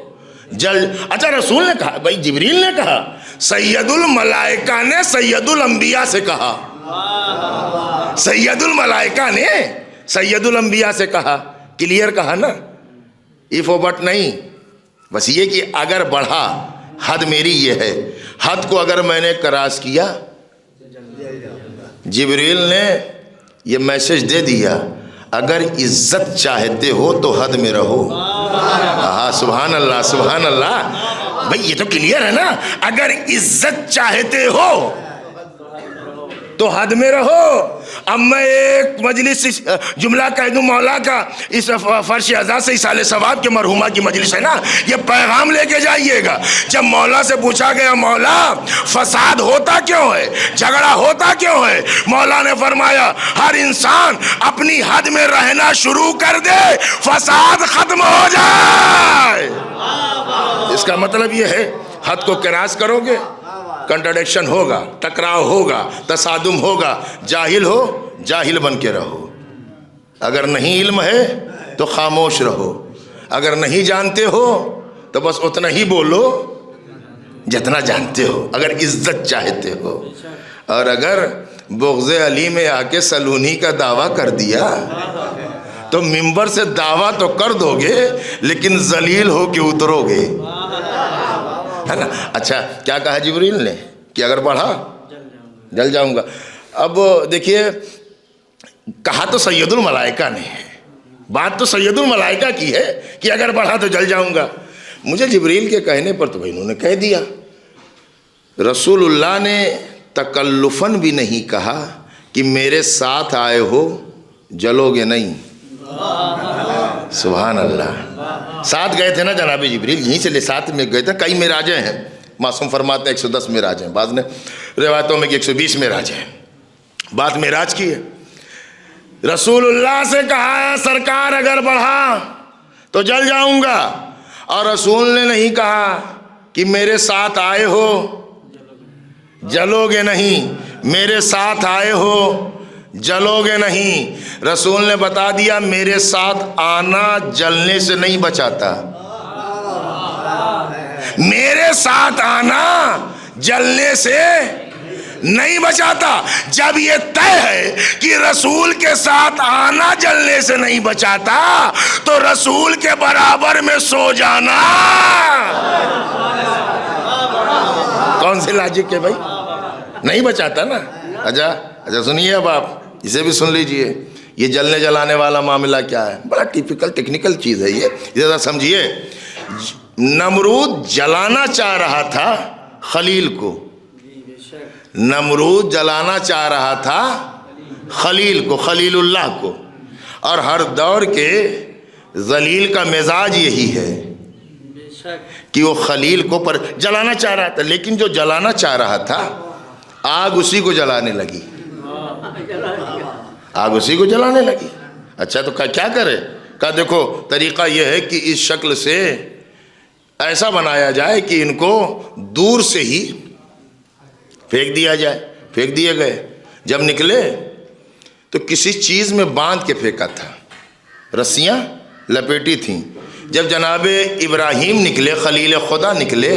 جل۔ اچھا رسول نے کہا، بھائی جبریل نے کہا، سید الملائکہ نے سید الانبیاء سے کہا، سید الملائکہ نے سید الانبیاء سے کہا، کلیئر کہا نا، ایف و بٹ نہیں، بس یہ کہ اگر بڑھا، حد میری یہ ہے، حد کو اگر میں نے کراس کیا، جبریل نے یہ میسج دے دیا اگر عزت چاہتے ہو تو حد میں رہو۔ سبحان اللہ سبحان اللہ، بھئی یہ تو کلیئر ہے نا، اگر عزت چاہتے ہو تو حد میں رہو۔ اب میں ایک مجلس جملہ کہہ دوں مولا کا، اس فرش عزا سے اصالِ ثواب کے مرحومہ کی مجلس ہے نا، یہ پیغام لے کے جائیے گا۔ جب مولا سے پوچھا گیا مولا فساد ہوتا کیوں ہے، جھگڑا ہوتا کیوں ہے، مولا نے فرمایا ہر انسان اپنی حد میں رہنا شروع کر دے، فساد ختم ہو جائے۔ اس کا مطلب یہ ہے حد کو کراس کرو گے کنٹرڈکشن ہوگا، ٹکراؤ ہوگا، تصادم ہوگا۔ جاہل ہو جاہل بن کے رہو، اگر نہیں علم ہے تو خاموش رہو، اگر نہیں جانتے ہو تو بس اتنا ہی بولو جتنا جانتے ہو، اگر عزت چاہتے ہو۔ اور اگر بغض علی میں آ کے سلونی کا دعویٰ کر دیا تو ممبر سے دعویٰ تو کر دو گے لیکن ذلیل ہو کے اترو گے، ہے نا۔ اچھا کیا کہا جبریل نے کہ اگر بڑھا جل جاؤں گا۔ اب دیکھیے کہا تو سید الملائکہ نے ہے، بات تو سید الملائکہ کی ہے کہ اگر بڑھا تو جل جاؤں گا۔ مجھے جبریل کے کہنے پر تو انہوں نے کہہ دیا۔ رسول اللہ نے تکلفاً بھی نہیں کہا کہ میرے ساتھ آئے ہو جلو گے نہیں۔ سبحان اللہ، ساتھ گئے تھے نا جناب جبریل، یہیں سے ساتھ میں گئے تھے۔ کئی معراجیں ہیں، معصوم فرماتے ہیں 110 معراج ہیں، بعض نے روایتوں میں 120 معراج ہیں، بات معراج کی ہے۔ رسول اللہ سے کہا ہے سرکار اگر بڑھا تو جل جاؤں گا، اور رسول نے نہیں کہا کہ میرے ساتھ آئے ہو جلو گے نہیں، میرے ساتھ آئے ہو جلو گے نہیں۔ رسول نے بتا دیا میرے ساتھ آنا جلنے سے نہیں بچاتا، میرے ساتھ آنا جلنے سے نہیں بچاتا۔ جب یہ طے ہے کہ رسول کے ساتھ آنا جلنے سے نہیں بچاتا تو رسول کے برابر میں سو جانا کون سی لاجک ہے بھائی، نہیں بچاتا نا۔ اچھا سنیے، اب آپ اسے بھی سن لیجئے، یہ جلنے جلانے والا معاملہ کیا ہے، بڑا ٹیپیکل ٹیکنیکل چیز ہے یہ، ذرا سمجھیے۔ نمرود جلانا چاہ رہا تھا خلیل کو، نمرود جلانا چاہ رہا تھا خلیل کو، خلیل اللہ کو، اور ہر دور کے ذلیل کا مزاج یہی ہے کہ وہ خلیل کو پر جلانا چاہ رہا تھا، لیکن جو جلانا چاہ رہا تھا آگ اسی کو جلانے لگی، آگ اسی کو جلانے لگی۔ اچھا تو کیا کرے؟ کہا دیکھو طریقہ یہ ہے کہ اس شکل سے ایسا بنایا جائے کہ ان کو دور سے ہی پھینک دیا جائے۔ پھینک دیے گئے، جب نکلے تو کسی چیز میں باندھ کے پھینکا تھا، رسیاں لپیٹی تھیں۔ جب جناب ابراہیم نکلے، خلیل خدا نکلے،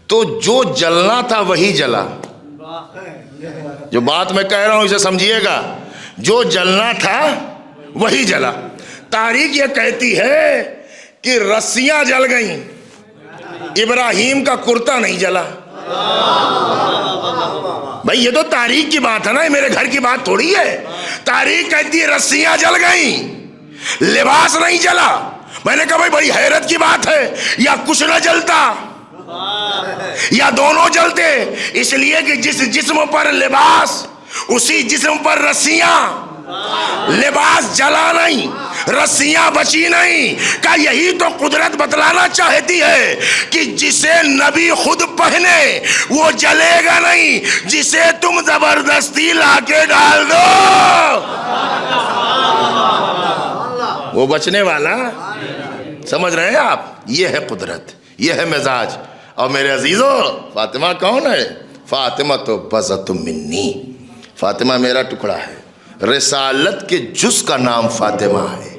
تو جو جلنا تھا وہی جلا۔ جو بات میں کہہ رہا ہوں اسے سمجھیے گا، جو جلنا تھا وہی جلا۔ تاریخ یہ کہتی ہے کہ رسیاں جل گئیں، ابراہیم کا کرتا نہیں جلا۔ بھائی یہ تو تاریخ کی بات ہے نا، یہ میرے گھر کی بات تھوڑی ہے۔ تاریخ کہتی ہے رسیاں جل گئیں، لباس نہیں جلا۔ میں نے کہا بھائی بڑی حیرت کی بات ہے، یا کچھ نہ جلتا یا دونوں جلتے، اس لیے کہ جس جسم پر لباس اسی جسم پر رسیاں، لباس جلا نہیں، رسیاں بچی نہیں۔ کہ یہی تو قدرت بتلانا چاہتی ہے کہ جسے نبی خود پہنے وہ جلے گا نہیں، جسے تم زبردستی لا کے ڈال دو وہ بچنے والا۔ سمجھ رہے ہیں آپ؟ یہ ہے قدرت، یہ ہے مزاج۔ اور میرے عزیزو، فاطمہ کون ہے؟ فاطمہ تو بضعۃ منی، فاطمہ میرا ٹکڑا ہے۔ رسالت کے جز کا نام فاطمہ ہے۔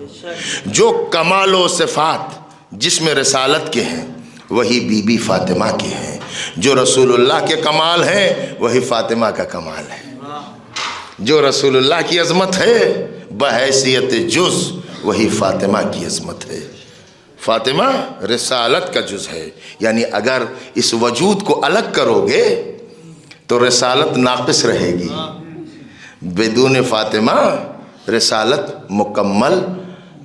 جو کمال و صفات جس میں رسالت کے ہیں وہی بی بی فاطمہ کے ہیں، جو رسول اللہ کے کمال ہیں وہی فاطمہ کا کمال ہے۔ جو رسول اللہ کی عظمت ہے بحیثیت جز وہی فاطمہ کی عظمت ہے۔ فاطمہ رسالت کا جز ہے، یعنی اگر اس وجود کو الگ کرو گے تو رسالت ناقص رہے گی۔ بدون فاطمہ رسالت مکمل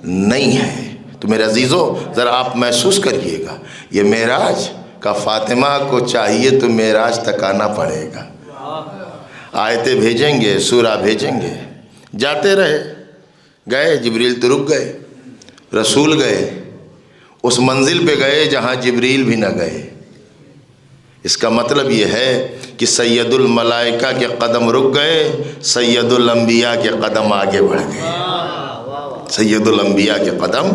نہیں ہے۔ تو میرے عزیزو ذرا آپ محسوس کریے گا، یہ معراج کا فاطمہ کو چاہیے تو معراج تک آنا پڑے گا، آیتیں بھیجیں گے، سورہ بھیجیں گے، جاتے رہے، گئے، جبریل تو رک گئے، رسول گئے، اس منزل پہ گئے جہاں جبریل بھی نہ گئے۔ اس کا مطلب یہ ہے کہ سید الملائکہ کے قدم رک گئے، سید الانبیاء کے قدم آگے بڑھ گئے، سید الانبیاء کے قدم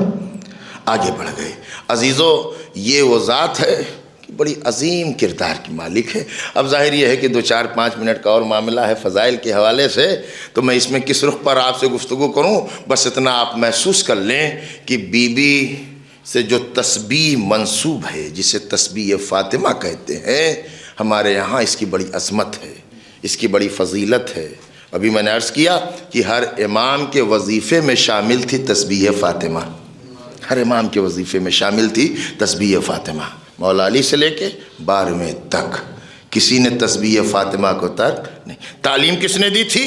آگے بڑھ گئے۔ عزیزو، یہ وہ ذات ہے کہ بڑی عظیم کردار کی مالک ہے۔ اب ظاہر یہ ہے کہ 2-4-5 منٹ کا اور معاملہ ہے فضائل کے حوالے سے، تو میں اس میں کس رخ پر آپ سے گفتگو کروں، بس اتنا آپ محسوس کر لیں کہ بی بی سے جو تسبیح منسوب ہے، جسے تسبیح فاطمہ کہتے ہیں، ہمارے یہاں اس کی بڑی عظمت ہے، اس کی بڑی فضیلت ہے۔ ابھی میں نے عرض کیا کہ ہر امام کے وظیفے میں شامل تھی تسبیح فاطمہ، ہر امام کے وظیفے میں شامل تھی تسبیح فاطمہ، مولا علی سے لے کے 12ویں تک کسی نے تسبیح فاطمہ کو ترک نہیں۔ تعلیم کس نے دی تھی؟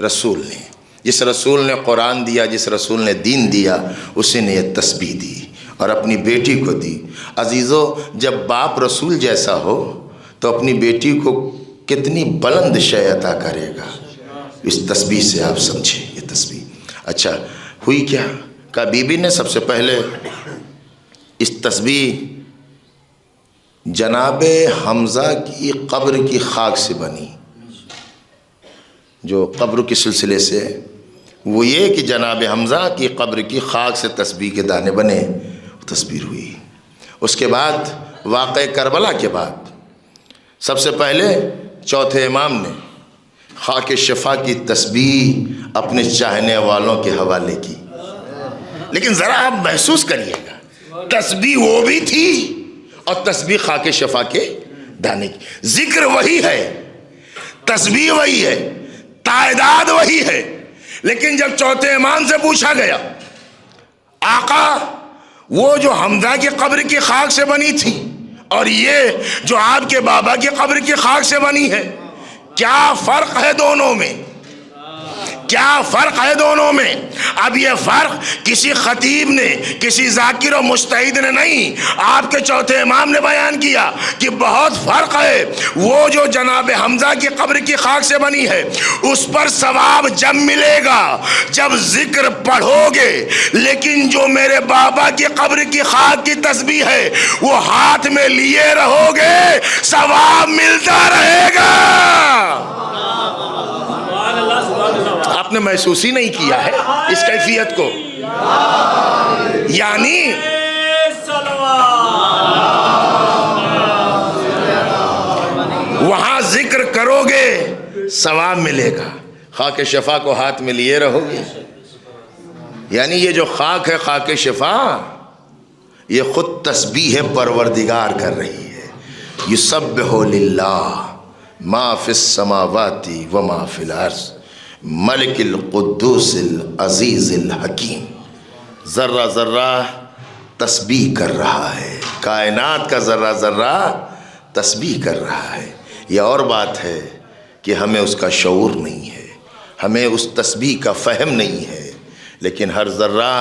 رسول نے۔ جس رسول نے قرآن دیا، جس رسول نے دین دیا، اسی نے یہ تسبیح دی اور اپنی بیٹی کو دی۔ عزیزو، جب باپ رسول جیسا ہو تو اپنی بیٹی کو کتنی بلند شے عطا کرے گا، اس تسبیح سے آپ سمجھیں یہ تسبیح۔ اچھا، ہوئی کیا؟ کہ بی بی نے سب سے پہلے اس تسبیح جناب حمزہ کی قبر کی خاک سے بنی، جو قبر کے سلسلے سے وہ یہ کہ جناب حمزہ کی قبر کی خاک سے تسبیح کے دانے بنے، تصویر ہوئی۔ اس کے بعد واقعہ کربلا کے بعد سب سے پہلے چوتھے امام نے خاک شفا کی تسبیح اپنے چاہنے والوں کے حوالے کی۔ لیکن ذرا آپ محسوس کریے گا، تسبیح وہ بھی تھی اور تسبیح خاک شفا کے دانے کی۔ ذکر وہی ہے، تسبیح وہی ہے، تعداد وہی ہے، لیکن جب چوتھے امام سے پوچھا گیا، آقا وہ جو حمزہ کی قبر کی خاک سے بنی تھی اور یہ جو آپ کے بابا کی قبر کی خاک سے بنی ہے، کیا فرق ہے دونوں میں؟ کیا فرق ہے دونوں میں؟ اب یہ فرق کسی خطیب نے، کسی ذاکر و مجتہد نے نہیں، آپ کے چوتھے امام نے بیان کیا کہ بہت فرق ہے۔ وہ جو جناب حمزہ کی قبر کی خاک سے بنی ہے، اس پر ثواب جب ملے گا جب ذکر پڑھو گے، لیکن جو میرے بابا کی قبر کی خاک کی تسبیح ہے، وہ ہاتھ میں لیے رہو گے، ثواب ملتا رہے گا۔ آپ نے محسوس ہی نہیں کیا ہے اس کیفیت کو؟ یعنی وہاں ذکر کرو گے ثواب ملے گا، خاک شفا کو ہاتھ میں لیے رہو گے۔ یعنی یہ جو خاک ہے، خاک شفا، یہ خود تسبیح پروردگار کر رہی ہے۔ یسبح للہ ما فی السماوات و ما فی الارض ملک القدوس العزیز الحکیم۔ ذرہ ذرہ تسبیح کر رہا ہے، کائنات کا ذرہ ذرہ تسبیح کر رہا ہے۔ یہ اور بات ہے کہ ہمیں اس کا شعور نہیں ہے، ہمیں اس تسبیح کا فہم نہیں ہے، لیکن ہر ذرہ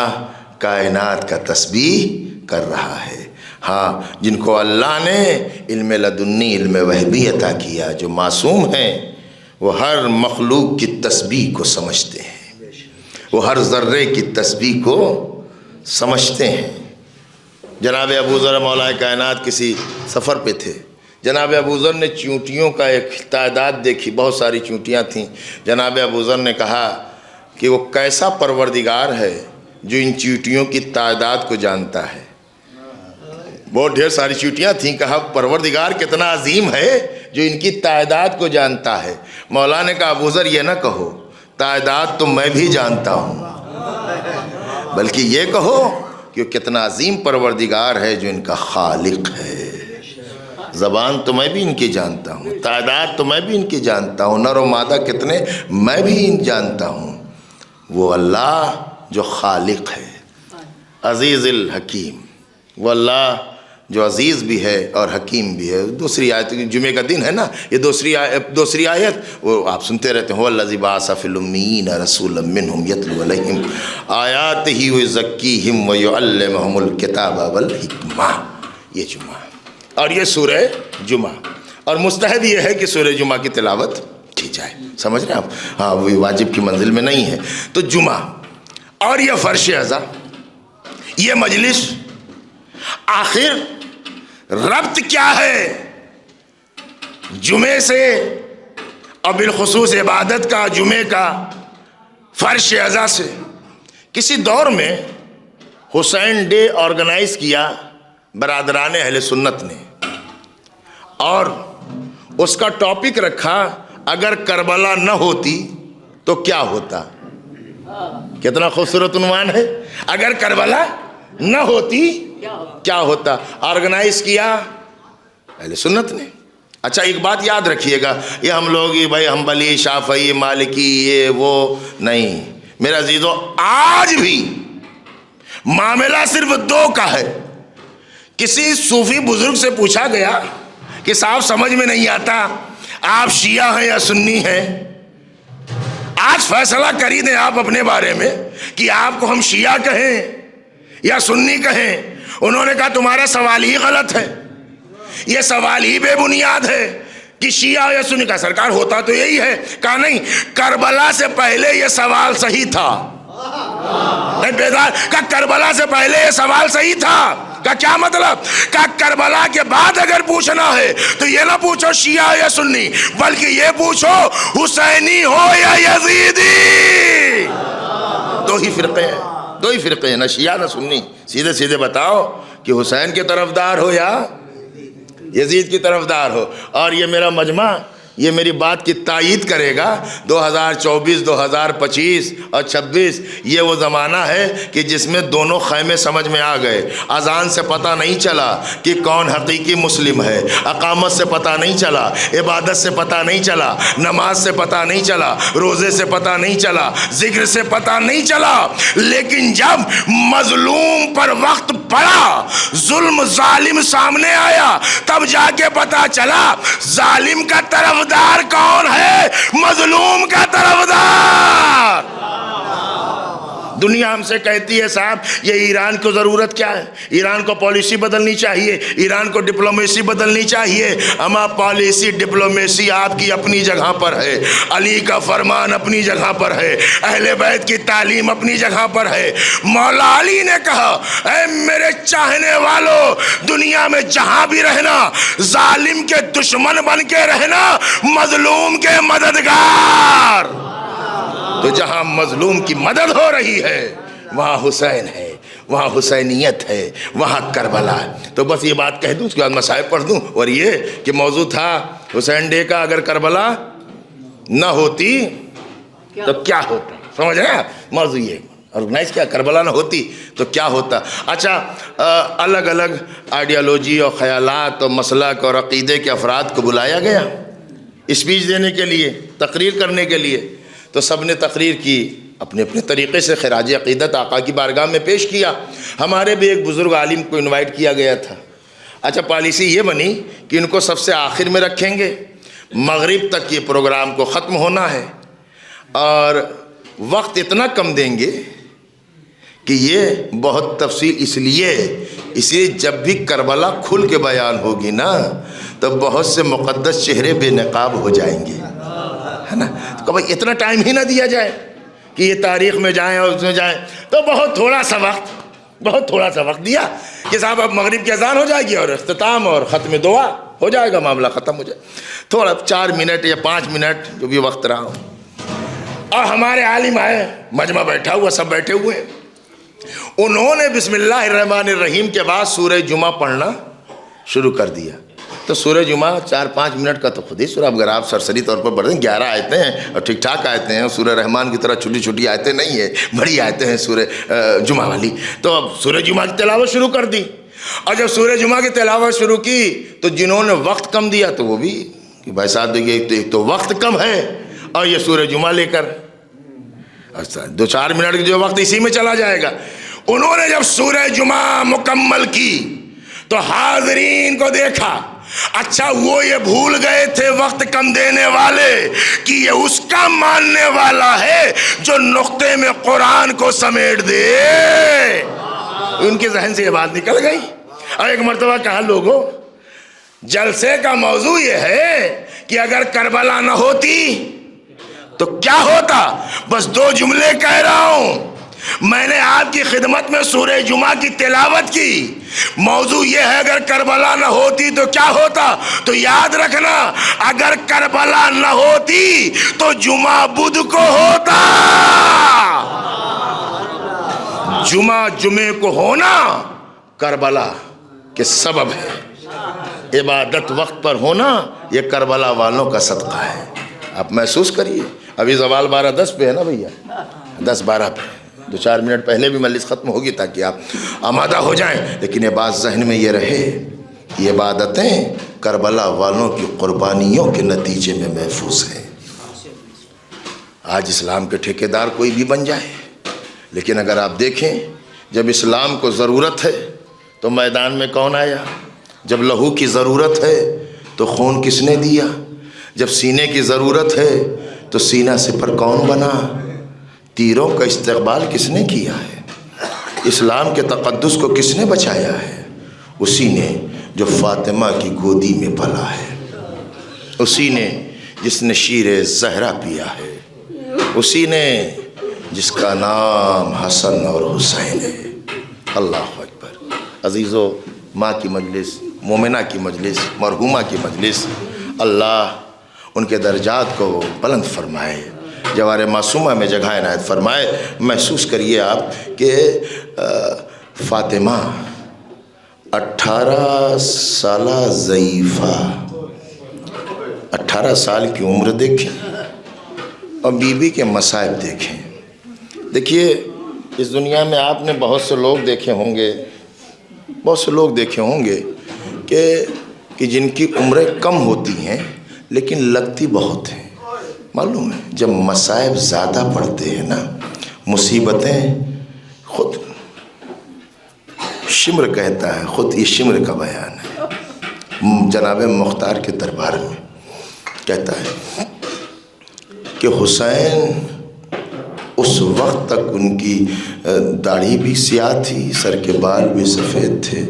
کائنات کا تسبیح کر رہا ہے۔ ہاں، جن کو اللہ نے علم لدنی، علم وہبی عطا کیا، جو معصوم ہیں، وہ ہر مخلوق کی تسبیح کو سمجھتے ہیں، وہ ہر ذرے کی تسبیح کو سمجھتے ہیں۔ جناب ابو ذر مولا کائنات کسی سفر پہ تھے، جناب ابو ذر نے چونٹیوں کا ایک تعداد دیکھی، بہت ساری چونٹیاں تھیں۔ جناب ابو ذر نے کہا کہ وہ کیسا پروردگار ہے جو ان چونٹیوں کی تعداد کو جانتا ہے۔ بہت ڈھیر ساری چونٹیاں تھیں، کہا پروردگار کتنا عظیم ہے جو ان کی تعداد کو جانتا ہے۔ مولا نے کہا ابو ذر یہ نہ کہو تعداد تو میں بھی جانتا ہوں، بلکہ یہ کہو کہ کتنا عظیم پروردگار ہے جو ان کا خالق ہے۔ زبان تو میں بھی ان کی جانتا ہوں، تعداد تو میں بھی ان کی جانتا ہوں، نر و مادہ کتنے میں بھی ان جانتا ہوں۔ وہ اللہ جو خالق ہے، عزیز الحکیم، وہ اللہ جو عزیز بھی ہے اور حکیم بھی ہے۔ دوسری آیت، جمعے کا دن ہے نا، یہ دوسری آیت وہ آپ سنتے رہتے ہیں، هو الذی بعث فی الامیین رسولا منہم یتلو علیہم آیاتہ ویزکیہم ویعلمہم الکتاب والحکمہ۔ یہ جمعہ اور یہ سورہ جمعہ، اور مستحب یہ ہے کہ سورہ جمعہ کی تلاوت کی رکھی جائے. سمجھ رہے ہیں آپ؟ ہاں وہ واجب کی منزل میں نہیں ہے. تو جمعہ اور یہ فرش ازا، یہ مجلس، آخر ربط کیا ہے جمعے سے اور بالخصوص عبادت کا جمعے کا فرش ازا سے؟ کسی دور میں حسین ڈے آرگنائز کیا برادران اہل سنت نے، اور اس کا ٹاپک رکھا اگر کربلا نہ ہوتی تو کیا ہوتا. کتنا خوبصورت عنوان ہے، اگر کربلا نہ ہوتی کیا ہوتا. آرگنائز کیا اہل سنت نے. اچھا ایک بات یاد رکھیے گا، یہ ہم لوگ بھائی حنبلی شافعی مالکی یہ وہ نہیں، میرا عزیزو آج بھی معاملہ صرف دو کا ہے. کسی صوفی بزرگ سے پوچھا گیا کہ صاحب سمجھ میں نہیں آتا آپ شیعہ ہیں یا سنی ہیں، آج فیصلہ کر ہی دیں آپ اپنے بارے میں کہ آپ کو ہم شیعہ کہیں یا سنی کہیں. انہوں نے کہا تمہارا سوال ہی غلط ہے، یہ سوال ہی بے بنیاد ہے کہ شیعہ یا سنی کا. سرکار ہوتا تو یہی ہے. کہا نہیں، کربلا سے پہلے یہ سوال صحیح تھا. نہیں بیدار کہ کربلا سے پہلے یہ سوال صحیح تھا. کا کیا مطلب؟ کہ کربلا کے بعد اگر پوچھنا ہے تو یہ نہ پوچھو شیعہ یا سنی، بلکہ یہ پوچھو حسینی ہو یا یزیدی. دو ہی فرقے ہیں، نہ شیعہ نہ سنی. سیدھے سیدھے بتاؤ کہ حسین کے طرفدار ہو یا یزید کی طرفدار ہو. اور یہ میرا مجمع یہ میری بات کی تائید کرے گا. 2024 2025 اور 26 یہ وہ زمانہ ہے کہ جس میں دونوں خیمے سمجھ میں آ گئے. اذان سے پتہ نہیں چلا کہ کون حقیقی مسلم ہے، اقامت سے پتہ نہیں چلا، عبادت سے پتہ نہیں چلا، نماز سے پتہ نہیں چلا، روزے سے پتہ نہیں چلا، ذکر سے پتہ نہیں چلا. لیکن جب مظلوم پر وقت پڑا، ظلم ظالم سامنے آیا، تب جا کے پتہ چلا ظالم کا طرفدار کون ہے، مظلوم کا طرفدار. دنیا ہم سے کہتی ہے صاحب یہ ایران کو ضرورت کیا ہے، ایران کو پالیسی بدلنی چاہیے، ایران کو ڈپلومیسی بدلنی چاہیے. اما پالیسی ڈپلومیسی آپ کی اپنی جگہ پر ہے، علی کا فرمان اپنی جگہ پر ہے، اہل بیت کی تعلیم اپنی جگہ پر ہے. مولا علی نے کہا اے میرے چاہنے والوں، دنیا میں جہاں بھی رہنا ظالم کے دشمن بن کے رہنا، مظلوم کے مددگار. تو جہاں مظلوم کی مدد ہو رہی ہے وہاں حسین ہے، وہاں حسینیت ہے، وہاں کربلا ہے. تو بس یہ بات کہہ دوں، اس کے بعد مسائل پڑھ دوں. اور یہ کہ موضوع تھا حسین ڈے کا، اگر کربلا نہ ہوتی تو کیا ہوتا. سمجھ رہے ہیں موضوع یہ آرگنائز کیا، کربلا نہ ہوتی تو کیا ہوتا. اچھا الگ الگ آئیڈیالوجی اور خیالات اور مسلک اور عقیدے کے افراد کو بلایا گیا اسپیچ دینے کے لیے، تقریر کرنے کے لیے. تو سب نے تقریر کی، اپنے اپنے طریقے سے خراج عقیدت آقا کی بارگاہ میں پیش کیا. ہمارے بھی ایک بزرگ عالم کو انوائٹ کیا گیا تھا. اچھا پالیسی یہ بنی کہ ان کو سب سے آخر میں رکھیں گے، مغرب تک یہ پروگرام کو ختم ہونا ہے، اور وقت اتنا کم دیں گے کہ یہ بہت تفصیل اس لیے جب بھی کربلا کھل کے بیان ہوگی نا تو بہت سے مقدس چہرے بے نقاب ہو جائیں گے، ہے نا. تو بھائی اتنا ٹائم ہی نہ دیا جائے کہ یہ تاریخ میں جائیں اور اس میں جائیں. تو بہت تھوڑا سا وقت دیا کہ صاحب اب مغرب کی اذان ہو جائے گی اور اختتام اور ختم دعا ہو جائے گا، معاملہ ختم ہو جائے. تھوڑا 4 منٹ یا 5 منٹ جو بھی وقت رہا ہو. اور ہمارے عالم آئے، مجمع بیٹھا ہوا، سب بیٹھے ہوئے. انہوں نے بسم اللہ الرحمن الرحیم کے بعد سورہ جمعہ پڑھنا شروع کر دیا. تو سورہ جمعہ 4-5 منٹ کا تو خود ہی سورہ، اگر آپ سرسری طور پر پڑھ دیں 11 آیتیں ہیں اور ٹھیک ٹھاک آیتیں ہیں. سورہ رحمان کی طرح چھوٹی چھوٹی آیتیں نہیں ہیں، بڑی آیتیں ہیں سورہ جمعہ والی. تو اب سورہ جمعہ کی تلاوت شروع کر دی. اور جب سورہ جمعہ کی تلاوت شروع کی تو جنہوں نے وقت کم دیا تو وہ بھی کہ بھائی صاحب دیکھیے ایک تو وقت کم ہے اور یہ سورہ جمعہ لے کر 2-4 منٹ جو وقت اسی میں چلا جائے گا. انہوں نے جب سورہ جمعہ مکمل کی تو حاضرین کو دیکھا. اچھا وہ یہ بھول گئے تھے وقت کم دینے والے کہ یہ اس کا ماننے والا ہے جو نقطے میں قرآن کو سمیٹ دے. ان کے ذہن سے یہ بات نکل گئی. اور ایک مرتبہ کہا لوگوں جلسے کا موضوع یہ ہے کہ اگر کربلا نہ ہوتی تو کیا ہوتا. بس 2 جملے کہہ رہا ہوں. میں نے آپ کی خدمت میں سورہ جمعہ کی تلاوت کی. موضوع یہ ہے اگر کربلا نہ ہوتی تو کیا ہوتا. تو یاد رکھنا اگر کربلا نہ ہوتی تو جمعہ بدھ کو ہوتا. جمعے کو ہونا کربلا کے سبب ہے. عبادت وقت پر ہونا یہ کربلا والوں کا صدقہ ہے. آپ محسوس کریے. ابھی زوال 12:10 پہ ہے نا بھیا, 10:12 پہ. 2-4 منٹ پہلے بھی مجلس ختم ہوگی تاکہ آپ آمادہ ہو جائیں. لیکن یہ بات ذہن میں یہ رہے, یہ عبادتیں کربلا والوں کی قربانیوں کے نتیجے میں محفوظ ہیں. آج اسلام کے ٹھیکیدار کوئی بھی بن جائے, لیکن اگر آپ دیکھیں جب اسلام کو ضرورت ہے تو میدان میں کون آیا. جب لہو کی ضرورت ہے تو خون کس نے دیا. جب سینے کی ضرورت ہے تو سینہ سپر کون بنا. تیروں کا استقبال کس نے کیا ہے. اسلام کے تقدس کو کس نے بچایا ہے. اسی نے جو فاطمہ کی گودی میں پلا ہے, اسی نے جس نے شیر زہرا پیا ہے, اسی نے جس کا نام حسن اور حسین ہے. اللہ اکبر. عزیزو, ماں کی مجلس, مومنہ کی مجلس, مرحومہ کی مجلس, اللہ ان کے درجات کو بلند فرمائے, جوار معصومہ میں جگہ عنایت فرمائے. محسوس کریے آپ کہ فاطمہ 18 سالہ ضعیفہ, 18 سال کی عمر دیکھیں اور بیوی کے مصائب دیکھیں. دیکھیے اس دنیا میں آپ نے بہت سے لوگ دیکھے ہوں گے کہ جن کی عمریں کم ہوتی ہیں لیکن لگتی بہت ہیں. معلوم ہے جب مصائب زیادہ پڑتے ہیں نا, مصیبتیں, خود شمر کہتا ہے, خود یہ شمر کا بیان ہے جناب مختار کے دربار میں, کہتا ہے کہ حسین اس وقت تک ان کی داڑھی بھی سیاہ تھی, سر کے بال بھی سفید تھے,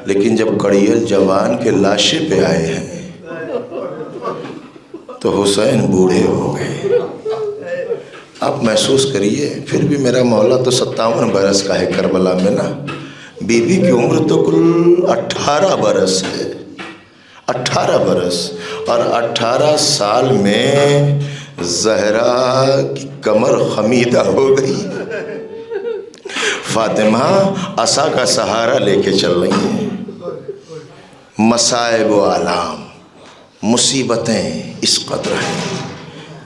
لیکن جب کڑیل جوان کے لاشے پہ آئے ہیں تو حسین بوڑھے ہو گئے. آپ محسوس کریے. پھر بھی میرا مولا تو 57 برس کا ہے کربلا میں نا, بی بی کی عمر تو کل 18 برس ہے. 18 برس اور 18 سال میں زہرا کی کمر خمیدہ ہو گئی. فاطمہ عصا کا سہارا لے کے چل رہی ہیں. مصائب و آلام, مصیبتیں اس قدر ہیں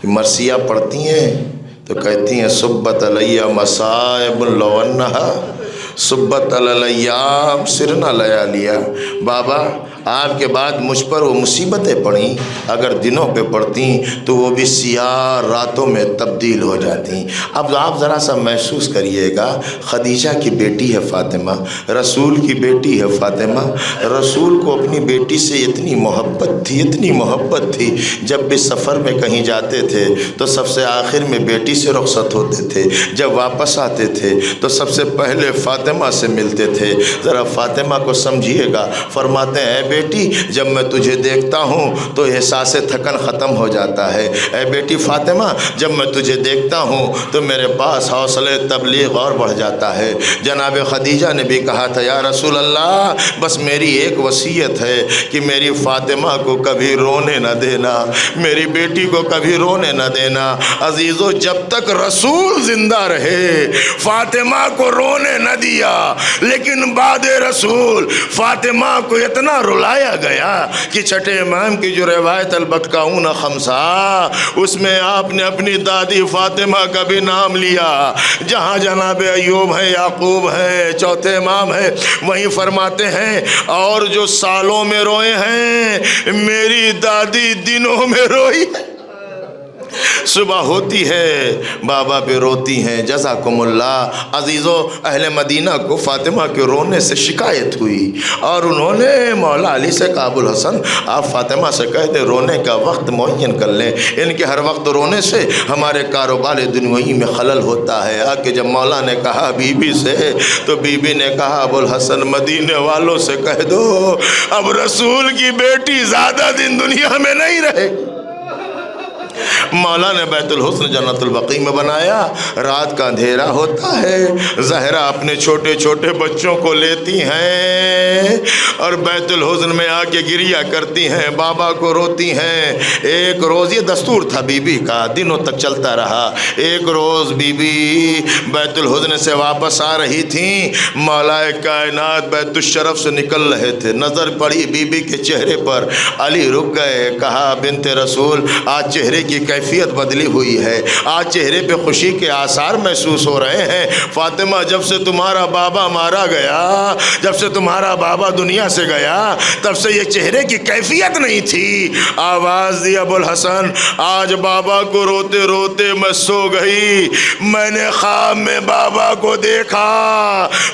کہ مرثیہ پڑھتی ہیں تو کہتی ہیں صبت علیہ مصائب لو انہا صبت علی الیام سرنا لیالیا. بابا آپ کے بعد مجھ پر وہ مصیبتیں پڑیں, اگر دنوں پہ پڑتیں تو وہ بھی سیاہ راتوں میں تبدیل ہو جاتی. اب آپ ذرا سا محسوس کریے گا, خدیجہ کی بیٹی ہے فاطمہ, رسول کی بیٹی ہے فاطمہ. رسول کو اپنی بیٹی سے اتنی محبت تھی, جب بھی سفر میں کہیں جاتے تھے تو سب سے آخر میں بیٹی سے رخصت ہوتے تھے, جب واپس آتے تھے تو سب سے پہلے فاطمہ سے ملتے تھے. ذرا فاطمہ کو سمجھیے گا. فرماتے ہیں اے بیٹی جب میں تجھے دیکھتا ہوں تو احساس تھکن ختم ہو جاتا ہے. اے بیٹی فاطمہ جب میں تجھے دیکھتا ہوں تو میرے پاس حوصلے تبلیغ اور بڑھ جاتا ہے. جناب خدیجہ نے بھی کہا تھا یا رسول اللہ بس میری ایک وصیت ہے کہ میری فاطمہ کو کبھی رونے نہ دینا, میری بیٹی کو کبھی رونے نہ دینا. عزیزو جب تک رسول زندہ رہے فاطمہ کو رونے نہ دیا, لیکن بعد رسول فاطمہ کو اتنا رلایا گیا کہ چھٹے امام کی جو روایت البتکاؤن خمسہ اس میں آپ نے اپنی دادی فاطمہ کا بھی نام لیا. جہاں جناب ایوب ہے, یعقوب ہے, چوتھے امام ہے, وہیں فرماتے ہیں اور جو سالوں میں روئے ہیں میری دادی دنوں میں روئی ہے. صبح ہوتی ہے بابا پہ روتی ہیں، جزاکم اللہ۔ عزیزو، اہل مدینہ کو فاطمہ کے رونے سے شکایت ہوئی اور انہوں نے مولا علی سے کہا ابو الحسن آپ فاطمہ سے کہہ دیں رونے کا وقت معین کر لیں، ان کے ہر وقت رونے سے ہمارے کاروبار دنیوی میں خلل ہوتا ہے۔ آ کے جب مولا نے کہا بی بی سے تو بی بی نے کہا ابو الحسن مدینے والوں سے کہہ دو اب رسول کی بیٹی زیادہ دن دنیا میں نہیں رہے۔ مولا نے بیت الحسن جنت البقیع میں بنایا، رات کا اندھیرا ہوتا ہے، زہرا اپنے چھوٹے چھوٹے بچوں کو لیتی ہیں اور بیت الحسن میں آ کے گریہ کرتی ہیں، بابا کو روتی ہیں۔ ایک روز یہ دستور تھا بی بی کا، دنوں تک چلتا رہا۔ ایک روز بی بی بیت الحسن سے واپس آ رہی تھیں، مولا کائنات بیت الشرف سے نکل رہے تھے، نظر پڑی بی بی کے چہرے پر، علی رک گئے، کہا بنت رسول آج چہرے کی کیفیت بدلی ہوئی ہے، آج چہرے پہ خوشی کے آثار محسوس ہو رہے ہیں۔ فاطمہ جب سے تمہارا بابا مارا گیا، جب سے تمہارا بابا دنیا سے گیا، تب سے یہ چہرے کی کیفیت نہیں تھی۔ آواز دی ابو الحسن آج بابا کو روتے روتے میں سو گئی، میں نے خواب میں بابا کو دیکھا،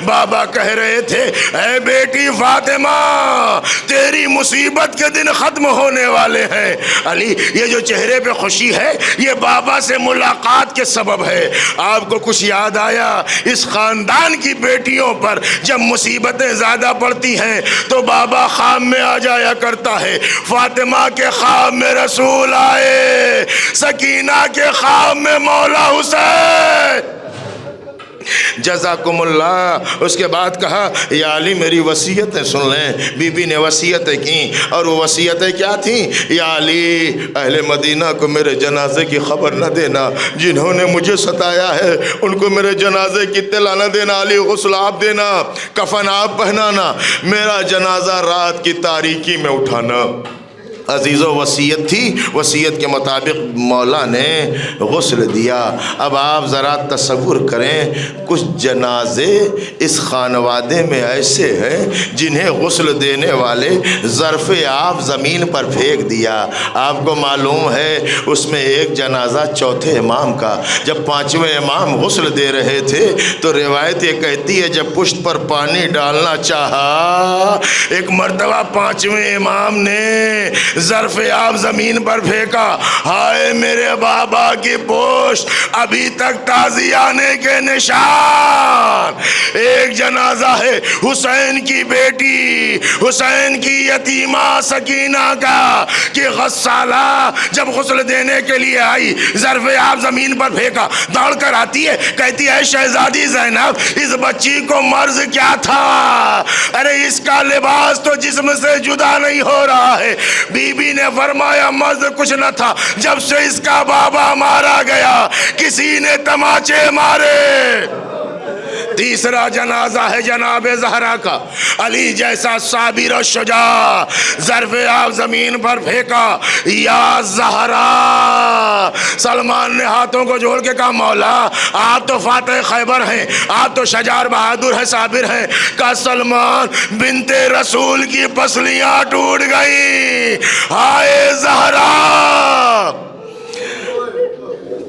بابا کہہ رہے تھے اے بیٹی فاطمہ تیری مصیبت کے دن ختم ہونے والے ہیں۔ علی یہ جو چہرے پہ خوشی ہے یہ بابا سے ملاقات کے سبب ہے۔ آپ کو کچھ یاد آیا؟ اس خاندان کی بیٹیوں پر جب مصیبتیں زیادہ پڑتی ہیں تو بابا خواب میں آ جایا کرتا ہے۔ فاطمہ کے خواب میں رسول آئے، سکینہ کے خواب میں مولا حسین، جزاکم اللہ۔ اس کے بعد کہا یا علی میری وصیتیں سن لیں۔ بی بی نے وصیتیں کی اور وہ وصیتیں کیا تھیں؟ یا علی اہل مدینہ کو میرے جنازے کی خبر نہ دینا، جنہوں نے مجھے ستایا ہے ان کو میرے جنازے کی اطلاع نہ دینا، علی غسل آپ دینا، کفن آپ پہنانا، میرا جنازہ رات کی تاریکی میں اٹھانا۔ عزیزو وصیت تھی، وصیت کے مطابق مولا نے غسل دیا۔ اب آپ ذرا تصور کریں کچھ جنازے اس خانوادے میں ایسے ہیں جنہیں غسل دینے والے ظرف آب زمین پر پھینک دیا۔ آپ کو معلوم ہے اس میں ایک جنازہ چوتھے امام کا، جب پانچویں امام غسل دے رہے تھے تو روایت یہ کہتی ہے جب پشت پر پانی ڈالنا چاہا ایک مرتبہ پانچویں امام نے ظرف آب زمین پر پھینکا، ہائے میرے بابا کی پشت ابھی تک تازی آنے کے نشان۔ ایک جنازہ ہے حسین کی بیٹی، حسین کی یتیمہ سکینہ کا، کہ غسالہ جب غسل دینے کے لیے آئی ظرف آب زمین پر پھینکا، دوڑ کر آتی ہے کہتی ہے شہزادی زینب اس بچی کو مرض کیا تھا؟ ارے اس کا لباس تو جسم سے جدا نہیں ہو رہا ہے۔ بی بی نے فرمایا مرض کچھ نہ تھا، جب سے اس کا بابا مارا گیا کسی نے تماچے مارے۔ تیسرا جنازہ ہے جناب زہرا کا، علی جیسا صابر و شجاع، ظرف آب زمین پر پھینکا، یا زہرا۔ سلمان نے ہاتھوں کو جوڑ کے کہا مولا آپ تو فاتح خیبر ہیں، آپ تو شجاع بہادر ہیں، صابر ہیں۔ کہا سلمان بنت رسول کی پسلیاں ٹوٹ گئی، ہائے زہرا،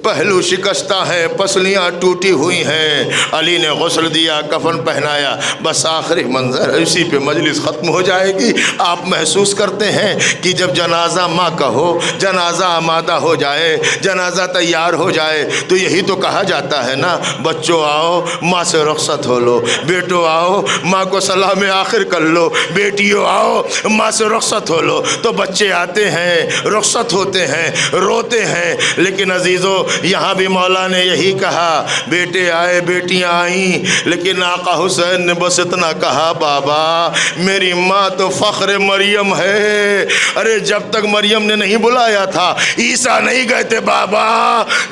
پہلو شکستہ ہے، پسلیاں ٹوٹی ہوئی ہیں۔ علی نے غسل دیا، کفن پہنایا، بس آخری منظر اسی پہ مجلس ختم ہو جائے گی۔ آپ محسوس کرتے ہیں کہ جب جنازہ ماں کا ہو، جنازہ آمادہ ہو جائے، جنازہ تیار ہو جائے تو یہی تو کہا جاتا ہے نا، بچوں آؤ ماں سے رخصت ہو لو، بیٹو آؤ ماں کو سلام آخر کر لو، بیٹیوں آؤ ماں سے رخصت ہو لو۔ تو بچے آتے ہیں، رخصت ہوتے ہیں، روتے ہیں، لیکن عزیزو یہاں بھی مولا نے یہی کہا، بیٹے آئے بیٹیاں آئیں، لیکن آقا حسین نے بس اتنا کہا بابا میری ماں تو فخر مریم ہے۔ ارے جب تک مریم نے نہیں بلایا تھا عیسیٰ نہیں گئے تھے بابا،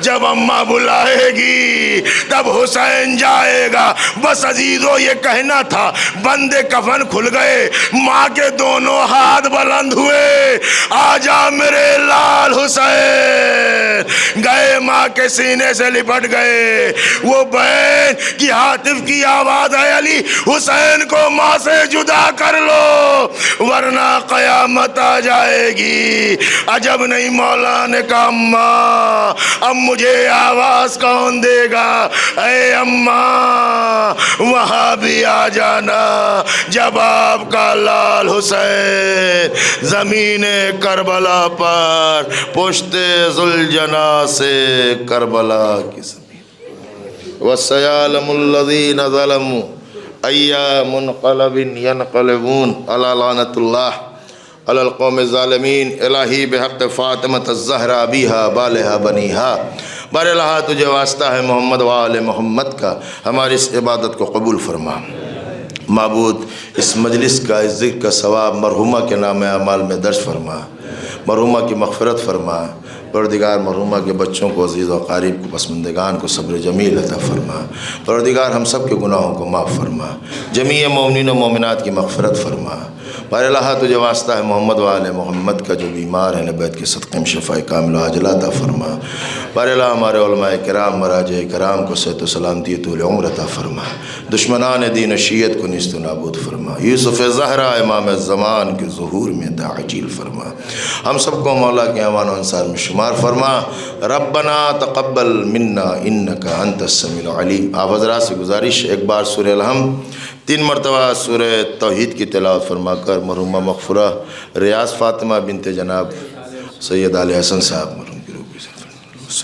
جب اماں بلائے گی تب حسین جائے گا۔ بس عزیزو یہ کہنا تھا، بندے کفن کھل گئے، ماں کے دونوں ہاتھ بلند ہوئے، آجا میرے لال حسین، گئے ماں کے سینے سے لپٹ گئے. وہ بہن کی ہاتف کی آواز ہے علی حسین کو ماں سے جدا کر لو ورنہ قیامت آ جائے گی. عجب نہیں مولا نے کہا اماں اب مجھے آواز کون دے گا؟ اے اماں وہاں بھی آ جانا جب آپ کا لال حسین زمین کربلا پر پشت ذوالجنا سے کربلا کی زمین. وَسَيَعْلَمُ الَّذِينَ ظَلَمُوا أَيَّ مُنْقَلَبٍ يَنْقَلِبُونَ أَلَا لَعْنَةُ اللَّهِ علی القوم الظالمین. الہی بحق فاطمۃ الزہرا بیہا بالہا بنیہا. بار الہا تجھے واسطہ ہے محمد و آل محمد کا، ہماری اس عبادت کو قبول فرما. معبود اس مجلس کا اس ذکر کا ثواب مرحومہ کے نام اعمال میں درج فرما، مرحومہ کی مغفرت فرما. پروردگار مرحومہ کے بچوں کو، عزیز و قاریب کو، پسماندگان کو صبر جمیل عطا فرما. پروردگار ہم سب کے گناہوں کو معاف فرما، جمیع مومنین و مومنات کی مغفرت فرما. بار الہا تجھے واسطہ ہے محمد و آل محمد کا جو بیمار ہیں بیت کے صدقے میں شفاء کامل و عاجلہ عطا فرما. بار الہا ہمارے علماء کرام مراجع کرام کو صحت و سلامتی طول عمر عطا فرما. دشمنان دین و شیعت کو نیست و نابود فرما. یوسف زہرا امام الزمان کے ظہور میں تعجیل فرما. ہم سب کو مولا کے امان و انصار میں شمار فرما. ربنا تقبل منا انکا انت السمیع العلیم. آپ حضرات سے گزارش ایک بار سورہ الحمد 3 مرتبہ سورہ توحید کی تلاوت فرما کر مرحومہ مغفورہ ریاض فاطمہ بنت جناب سید علی حسن صاحب